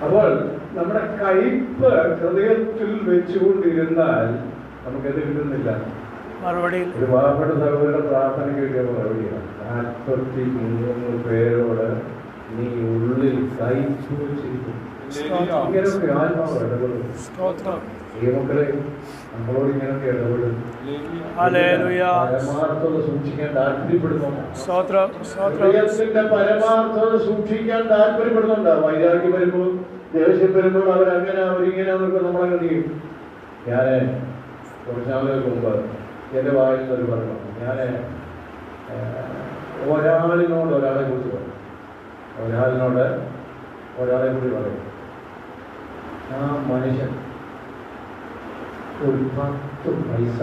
അപ്പോൾ നമ്മുടെ കയ്പ് ഹൃദയത്തിൽ വെച്ചുകൊണ്ടിരുന്നാൽ നമുക്കെത് കിട്ടുന്നില്ല. ഒരു പാവപ്പെട്ട സഹോദരന്റെ പ്രാർത്ഥനയ്ക്ക് കിട്ടിയ മറുപടിയാണ് 43 പേരോട് നീ ഉള്ളിൽ കയ്പ് വെച്ചിരിക്കും. ഇങ്ങനെയൊക്കെ ആത്മാവ് ഇടപെടും. ദൈവമക്കളെ, നമ്മളോട് ഇങ്ങനെയൊക്കെ ഇടപെടും. പരമാർത്ഥത സൂക്ഷിക്കാൻ താല്പര്യപ്പെടുന്നുണ്ട്. പരമാർത്ഥത സൂക്ഷിക്കാൻ താല്പര്യപ്പെടുന്നുണ്ട്. വൈരാഗ്യം വരുമ്പോൾ, ദേഷ്യം വരുമ്പോൾ അവരങ്ങനെ അവരിങ്ങനെ അവർക്ക് നമ്മളങ്ങനെ ചെയ്യും. ഞാൻ കുറച്ച് നാളുകൾക്ക് മുമ്പ് എൻ്റെ വായിൽ നിന്നൊരു പറഞ്ഞു, ഞാൻ ഒരാളിനോട് ഒരാളെ കുറിച്ച് പറയും, ഒരാളെ കൂടി പറയും. ആ മനുഷ്യൻ ഒരു 10 പൈസ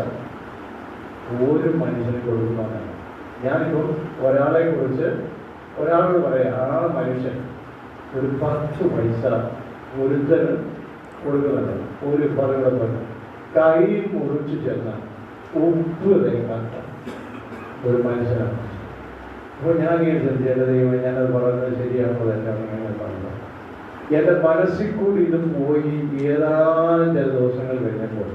ഒരു മനുഷ്യന് കൊടുക്കുന്നതാണ്. ഞാനിപ്പോൾ ഒരാളെ കുറിച്ച് ഒരാളോട് പറയാം, ആ മനുഷ്യൻ ഒരു 10 പൈസ ഒരുത്തന് കൊടുക്കുന്നുണ്ട്. ഒരു പറയുന്നത് കൈ മുറിച്ച് ചെന്ന ഉപ്പ് തേക്കാത്ത ഒരു മനുഷ്യനാണ്. അപ്പോൾ ഞാൻ ഈ ചിന്തിച്ച ദൈവം, ഞാനത് പറയുന്നത് ശരിയാണോ തെറ്റാണോ അങ്ങനെ പറഞ്ഞത്. എൻ്റെ മനസ്സിൽ കൂടി ഇത് പോയി ഏതാനും ചില ദിവസങ്ങൾ കഴിഞ്ഞപ്പോൾ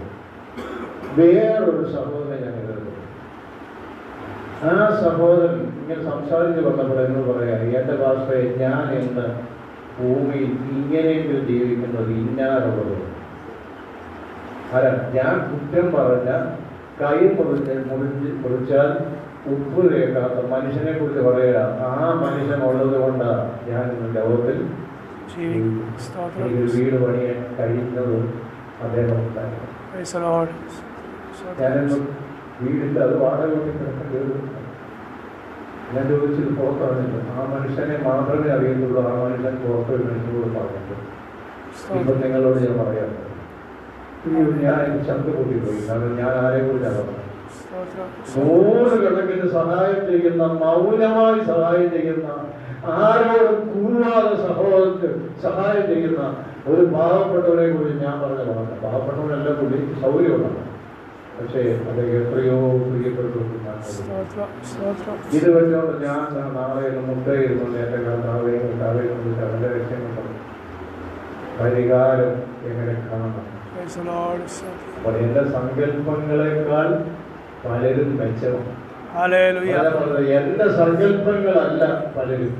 വേറൊരു സഹോദരൻ ഞാൻ എതിർന്നു. ആ സഹോദരൻ ഇങ്ങനെ സംസാരിച്ച് വന്നപ്പോൾ എന്നോട് പറയാം, എൻ്റെ പാസ്റ്ററെ, ഞാൻ ഇന്ന് ഭൂമിയിൽ ഇങ്ങനെയെങ്കിലും ജീവിക്കുന്നത് ഇന്നാലുള്ളത്. അല്ല, ഞാൻ കുറ്റം പറഞ്ഞ കൈ മുറിച്ചാൽ ഉപ്പ് തേക്കാത്ത മനുഷ്യനെ കുറിച്ച് പറയുക. ആ മനുഷ്യൻ ഉള്ളത് കൊണ്ടാണ് ഞാൻ ഇന്ന് ലോകത്തിൽ വീട് പണിയാൻ കഴിയുന്നതും അദ്ദേഹം ഉണ്ടായിരുന്നു. ഞാനൊന്ന് വീടില്ല, അത് വാടക കിടക്കേണ്ടി. ഞാൻ ചോദിച്ചത് പുറത്താണില്ല. ആ മനുഷ്യനെ മാത്രമേ അറിയത്തുള്ളൂ. ആ മനുഷ്യൻ പുറത്ത് മനുഷ്യനോട് പറഞ്ഞിട്ട് ഇപ്പം നിങ്ങളോട് ഞാൻ പറയാം, ഞാൻ ശബ്ദം കൂട്ടിപ്പോയി. കാരണം ഞാൻ ആരെ കുറിച്ചാണ് പറഞ്ഞത്. 100 കണക്കിന് സഹായം ചെയ്യുന്ന, മൗനമായി സഹായം ചെയ്യുന്ന, ആരോടും കൂടാതെ സഹായം ചെയ്യുന്ന ഒരു പാവപ്പെട്ടവരെ കുറിച്ച് ഞാൻ പറഞ്ഞ പറഞ്ഞു. പാവപ്പെട്ടവരെല്ലാം കൂടി സൗകര്യമുണ്ടാണ്, പക്ഷേ അത് എത്രയോ പ്രിയപ്പെട്ടു. ഇത് വെച്ചോണ്ട് ഞാൻ നാളെ മുട്ടയിരുന്നുണ്ട് എൻ്റെ കർത്താവേയും കുറിച്ച് അവൻ്റെ ലക്ഷ്യങ്ങൾ പരിഹാരം എങ്ങനെ കാണണം. അപ്പോൾ എൻ്റെ സങ്കല്പങ്ങളെക്കാൾ പലരും മെച്ചമാണ്. എന്റെ സങ്കല്പങ്ങളല്ല പലരും,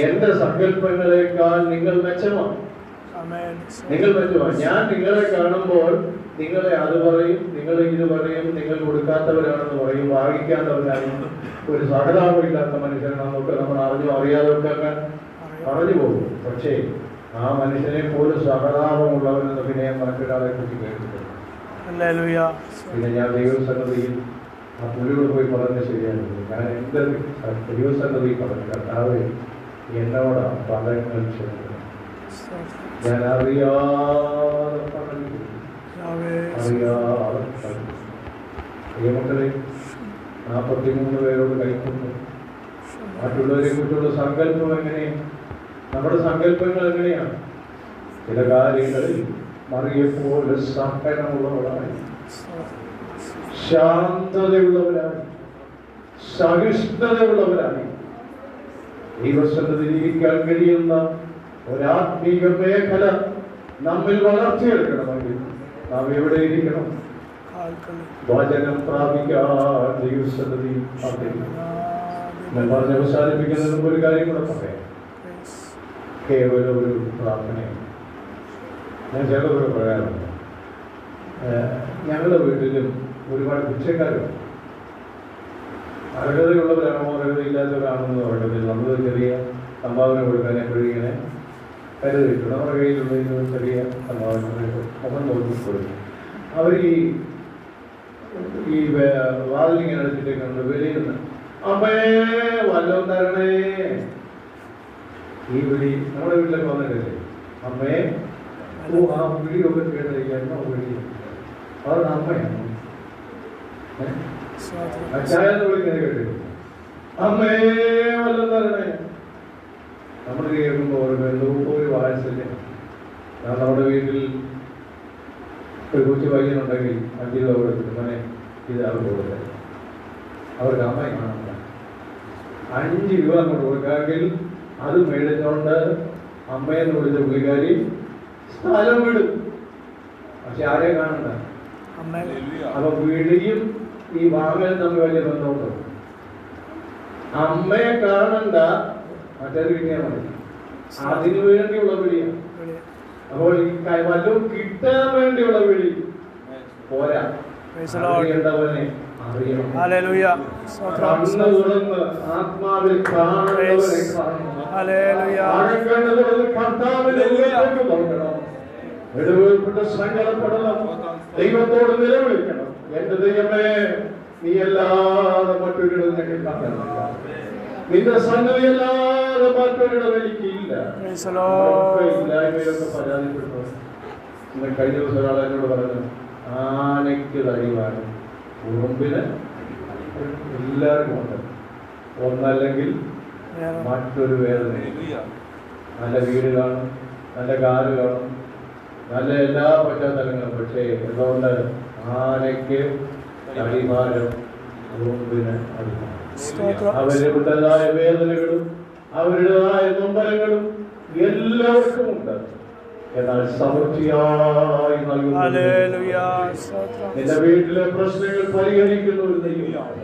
എന്റെ സങ്കല്പങ്ങളെക്കാൾ നിങ്ങൾ മെച്ചമാണ്. നിങ്ങൾ മെച്ചമാണ്. ഞാൻ നിങ്ങളെ കാണുമ്പോൾ നിങ്ങളെ അത് പറയും, നിങ്ങൾ ഇത് പറയും, നിങ്ങൾ കൊടുക്കാത്തവരാണെന്ന് പറയും, വാങ്ങിക്കാത്തവരാണ്, ഒരു സഹതാപമില്ലാത്ത മനുഷ്യനാണെന്നൊക്കെ നമ്മൾ അറിഞ്ഞോ അറിയാതൊക്കെ പറഞ്ഞു പോകും. പക്ഷേ ആ മനുഷ്യനെ പോലും സഹതാപമുള്ളവരെന്ന് പിന്നെ ഞാൻ മറ്റൊരാളെ കുറിച്ച് കേട്ടിട്ടുണ്ട്. പിന്നെ ഞാൻ ദൈവസന്നതിയിൽ ആ പുള്ളിയോട് പോയി പറഞ്ഞത് ശരിയായിരുന്നു. ഞാൻ എൻ്റെ ദൈവസന്നതിയിൽ പറഞ്ഞു, കർത്താവ് എന്നോട് പദങ്ങൾ ക്ഷമിക്കുന്നു. ഞാൻ അറിയാതെ പറഞ്ഞു. മക്കളെ 43 പേരോട് കൈക്കൊണ്ടു. മറ്റുള്ളവരെ കുറിച്ചുള്ള സങ്കല്പം എങ്ങനെയാണ്? നമ്മുടെ സങ്കല്പങ്ങൾ എങ്ങനെയാണ്? ചില കാര്യങ്ങളിൽ മറിയപ്പോലെ സഹനമുള്ളവരായി, ശാന്തതയുള്ളവരായി, സഹിഷ്ണുതയുള്ളവരായി ദൈവസന്നിധിയിൽ ഇരിക്കാൻ കഴിയുന്ന ഒരാത്മീക മേഖല നമ്മിൽ വളർത്തിയെടുക്കണമെങ്കിൽ നാം എവിടെ ഇരിക്കണം? വചനം പ്രാപിക്കാൻ ദൈവസന്നിധി. ഞാൻ പറഞ്ഞ് അവസാനിപ്പിക്കുന്നതിന് ഒരു കാര്യം കൂടെ പറയാം. കേവലം ഒരു പ്രാർത്ഥനയാണ്. ഞാൻ ചിലതൊക്കെ പറയാറുണ്ട്. ഞങ്ങളുടെ വീട്ടിലും ഒരുപാട് ഭിക്ഷക്കാരുണ്ട്. അർഹതയുള്ളവരാണോ അർഹതയില്ലാത്തവരാണെന്ന് പറയുന്നത് നമ്മൾ ചെറിയ സംഭാവന കൊടുക്കാൻ എപ്പോഴും ഇങ്ങനെ കരുതിയിട്ട് നമ്മുടെ കയ്യിലുള്ള ചെറിയ സംഭാവന മുഖം നോക്കി കൊടുക്കും. അവർ ഈ വാതിലിങ്ങനെ അടിച്ചിട്ട് കണ്ട് വെളിയിൽ നിന്ന് അമ്മേ വല്ലതും തരണേ, ഈ വിളി നമ്മുടെ വീട്ടിലൊക്കെ വന്നിട്ടില്ലേ? അമ്മേ, ആ വിളിയൊക്കെ കേട്ടിരിക്കുന്ന വിളി അതാണ് അമ്മയാണ്. അച്ചായെന്ന് വിളിക്കുന്നത് കേട്ടിരുന്നു, അമ്മേ വല്ലതും തരണേ. നമ്മൾ കേൾക്കുമ്പോൾ ഒരു വാത്സല്യം. നമ്മുടെ വീട്ടിൽ ഒരു കൊച്ചു പയ്യനുണ്ടെങ്കിൽ 5 രൂപ കൊടുത്തിട്ട് മോനെ ഇത് അവർക്ക് കൊടുത്തത്, അവർക്ക് അമ്മയെ കാണാൻ 5 രൂപ അങ്ങോട്ട് കൊടുക്കാമെങ്കിൽ അത് മേടിച്ചോണ്ട് അമ്മയെന്ന് വിളിച്ച പുള്ളിക്കാരി സ്ഥലം വിടും. പക്ഷെ ആരെ കാണണ്ട. അപ്പൊ വിളിയും ഈ വാങ്ങലും തമ്മിൽ വലിയ ബന്ധമുണ്ടോ? അമ്മയെ കാണണ്ട, മറ്റേത് കിട്ടിയാൽ മതി. അതിനു വേണ്ടിയുള്ള വിളിയാണ്. അപ്പോൾ ഈ വല്ലതും കിട്ടാൻ വേണ്ടിയുള്ള വിളി പോരാ. അറിയേണ്ടവനെ അറിയണം. കണ്ണ് തുറന്ന് ആത്മാവിൽ കാണുന്നവനെ കാണണം. വെടുവേൽപ്പെട്ട് സങ്കടപ്പെടണം. ദൈവത്തോട് നിലവിളിക്കണം. എന്റെ ദൈവമേ, നീ അല്ലാതെ മറ്റൊരിടം ഞങ്ങൾ കാണുന്നില്ല. നിന്റെ സന്നദ്ധയല്ലാതെ മറ്റൊരിടം എനിക്കില്ല. ഇല്ലായ്മയിലൊക്കെ പരാതിപ്പെട്ടു. ഇന്ന് കഴിഞ്ഞ ദിവസം ഒരാൾ എന്നോട് പറഞ്ഞു, ആനയ്ക്ക് തടിവാണ്, ഉറുമ്പിന് എല്ലാവർക്കും ഉണ്ട്. ഒന്നല്ലെങ്കിൽ മറ്റൊരു വേദന. നല്ല വീട് കാണും, നല്ല കാറ് കാണും, നല്ല എല്ലാ പശ്ചാത്തലങ്ങളും. പക്ഷേ എന്തുകൊണ്ട് ആനയ്ക്ക് തടിമാരം, ഉറുമ്പിന് അടിമാനം. അവരുടേതായ വേദനകളും അവരുടേതായ നൊമ്പരങ്ങളും എല്ലാവർക്കും ഉണ്ട്. എന്നാൽ സമൃദ്ധിയായി നിന്റെ വീട്ടിലെ പ്രശ്നങ്ങൾ പരിഹരിക്കുന്ന ഒരു ദൈവമാണ്.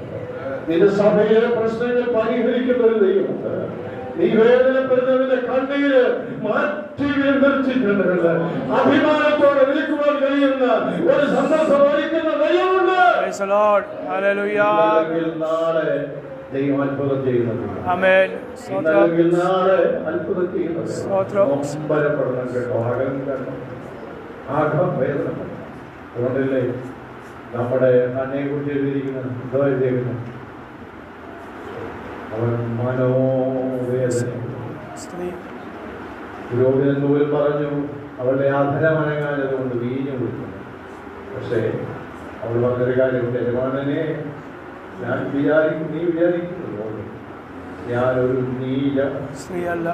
നിന്റെ സഭയിലെ പ്രശ്നങ്ങൾ പരിഹരിക്കുന്ന ഒരു ദൈവമുണ്ട്. നീ വേദനപ്പെടുന്നതിന്റെ കണ്ണീര് മാറ്റി നിർച്ചിട്ടുണ്ട്. അഭിമാനത്തോടെ വിളിക്കുവാൻ കഴിയുന്ന ഒരു സന്ദർഭം ഒരുക്കുന്ന ദൈവമുണ്ട്. നാളെ ദൈവം അത്ഭുതം ചെയ്യുന്നത്. നാളെ അത്ഭുതം ചെയ്യുന്നത്. നൊമ്പരപ്പെടണം കേട്ടോ, ആകം കേട്ടോ, ആഘം വേദന. അതുകൊണ്ടല്ലേ നമ്മുടെ അന്നയെ കുറിച്ച് എഴുതിയിരിക്കുന്നത്? എന്തോ എഴുതിയിരിക്കുന്നത്? അവൻ മനോവേദന. പുരോഹിതൻ നൂൽ പറഞ്ഞു അവളുടെ അധരമനങ്ങാനത് കൊണ്ട് വീഞ്ഞു കുടിക്കുന്നു. പക്ഷേ അവൾ പറഞ്ഞൊരു കാര്യമുണ്ട്, യജമാനനെ ഞാൻ നീ വിചാരിക്കുന്നു ഞാനൊരു നീല സ്ത്രീയല്ല.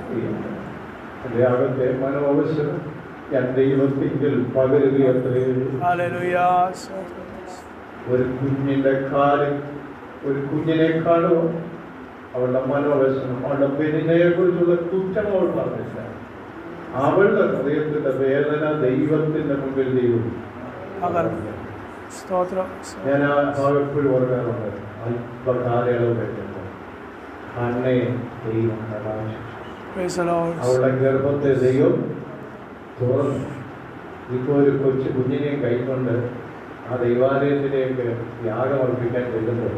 എന്റെ അകത്തെ മനോവശം ഞാൻ ദൈവത്തിൽ പകരുകയത്രേ. ഒരു കുഞ്ഞിന്റെ കാലിൽ ഒരു കുഞ്ഞിനെ കാണുക, അവളുടെ മനോവശനം, അവളുടെ പെരുന്നയെ കുറിച്ചുള്ള കുറ്റം അവൾ പറഞ്ഞില്ല. അവളുടെ ഹൃദയത്തിന്റെ വേദന ദൈവത്തിന്റെ മുമ്പിൽ ദൈവം. ഞാൻ എപ്പോഴും ഓർക്കാറുണ്ട്, അല്പകാലയളവ് കഴിയുമ്പോൾ അന്നയെ ദൈവം അവളുടെ ഗർഭത്തെ ദൈവം തുറന്നു. ഇപ്പൊ ഒരു കൊച്ചു കുഞ്ഞിനെയും കൈക്കൊണ്ട് ആ ദൈവാലയത്തിലേക്ക് യാഗമർപ്പിക്കാൻ ചെല്ലുമ്പോൾ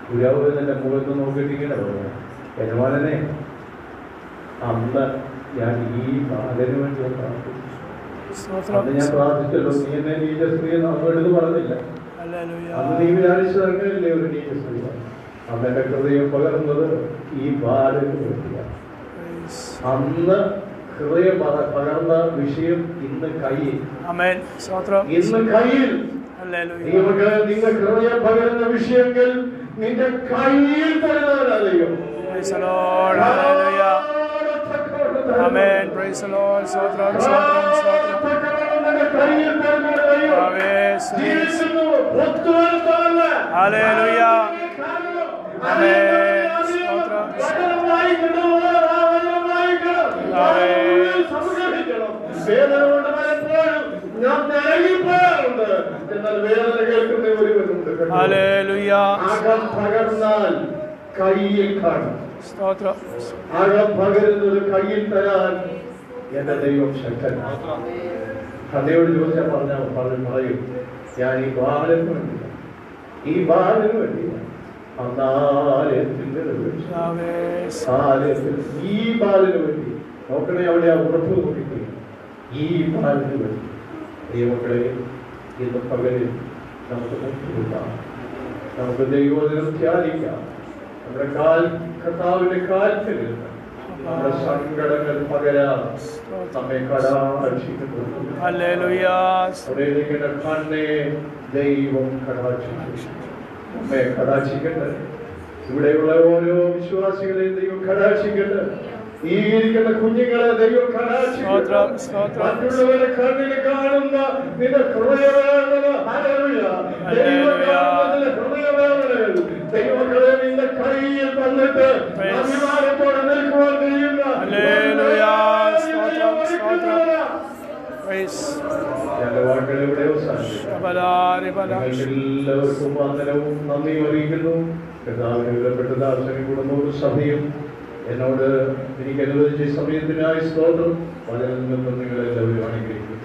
പുരോഹിതന്റെ മുഖത്ത് നോക്കിയിട്ടിങ്ങനെ പറയാം, യജമാനനെ അന്ന് ഞാൻ ഈ ബാലന് വേണ്ടി പ്രാർത്ഥിച്ചു. അന്ന് ഞാൻ പ്രാർത്ഥിച്ചല്ലോ, നീ എന്നെ നീചസ്ത്രീ എന്ന് അമ്മയെടുത്ത് പറഞ്ഞില്ല. അന്ന് നീ വിചാരിച്ചത് അങ്ങനെയല്ലേ ഒരു നീചസ്ത്രീ? അന്ന് എന്റെ ഹൃദയം പകർന്നത് ഈ ബാലന് വേണ്ടിയാണ്. അന്ന് ഹൃദയം പകർന്ന വിഷയം ഇന്ന് കയ്യിൽ. ആമേൻ. സ്തോത്രം. ഇന്ന് കയ്യിൽ. ഹല്ലേലൂയ. നിങ്ങൾ ഹൃദയം പകരുന്ന വിഷയങ്ങൾ നിന്റെ കയ്യിൽ തരുന്നവനാ ദൈവം. Praise the Lord. Hallelujah. Amen. Praise the Lord. സ്തോത്രം. സ്തോത്രം. സ്തോത്രം. Hallelujah. Amen. സ്തോത്രം. എന്നാൽ വേദന കേൾക്കുന്ന ഒരുവനുണ്ട്. Hallelujah. അകം പകർന്നാൽ കയ്യിൽ കാണും. സ്തോത്രം. അകം പകരുന്നത് കയ്യിൽ തരാൻ എന്റെ ദൈവം ശക്തനാണ്. കഥയോട് ചോദിച്ചാൽ പറയും, ഞാൻ ഈ ബാലന് വേണ്ടിയാണ്, ഈ ബാലന് വേണ്ടിയാണ് ഈ ബാലന് വേണ്ടി നോക്കണേ. അവിടെ ആ ഉറപ്പ് നോക്കിക്കുക. ഈ ബാലന് വേണ്ടി ദൈവങ്ങളെ ഇന്ന് പകലിൽ നമുക്ക് മുട്ടുകൊടുക്കാം. നമുക്ക് ദൈവദിനം ധ്യാനിക്കാം. നമ്മുടെ കർത്താവിന്റെ കാൽക്കൽ നമ്മുടെ സങ്കടങ്ങൾ പകരാൻ നമ്മെ കടാക്ഷിക്കുന്നു. കണ്ണെ ദൈവം നമ്മെ കടാക്ഷിക്കട്ടെ. ഇവിടെയുള്ള ഓരോ വിശ്വാസികളെയും ദൈവം കടാക്ഷിക്കട്ടെ. ഈ ഇരിക്കുന്ന കുഞ്ഞുങ്ങളെ ദൈവം കടാക്ഷിക്കട്ടെ. മറ്റുള്ളവരെ കണ്ണിന് കാണുന്ന നിന്റെ ഹൃദയവേദനകൾ ദൈവങ്ങളെ നിന്റെ കയ്യിൽ തന്നിട്ട് അഭിമാനത്തോടെ നിൽക്കുവാൻ കഴിയുന്ന എന്റെ വാക്കുകൾ ഇവിടെ അവസാനിപ്പിക്കാം. എല്ലാവർക്കും വന്ദനവും നന്ദിയും അറിയിക്കുന്നു. കർത്താവിനെ വിലപ്പെട്ട ദാസനെ കുടുംബവും സഭയും എന്നോട് എനിക്ക് അനുവദിച്ച സമയത്തിനായി സ്തോത്രം. വളരെ നിങ്ങളെല്ലാവരും അനുഗ്രഹിക്കുന്നു.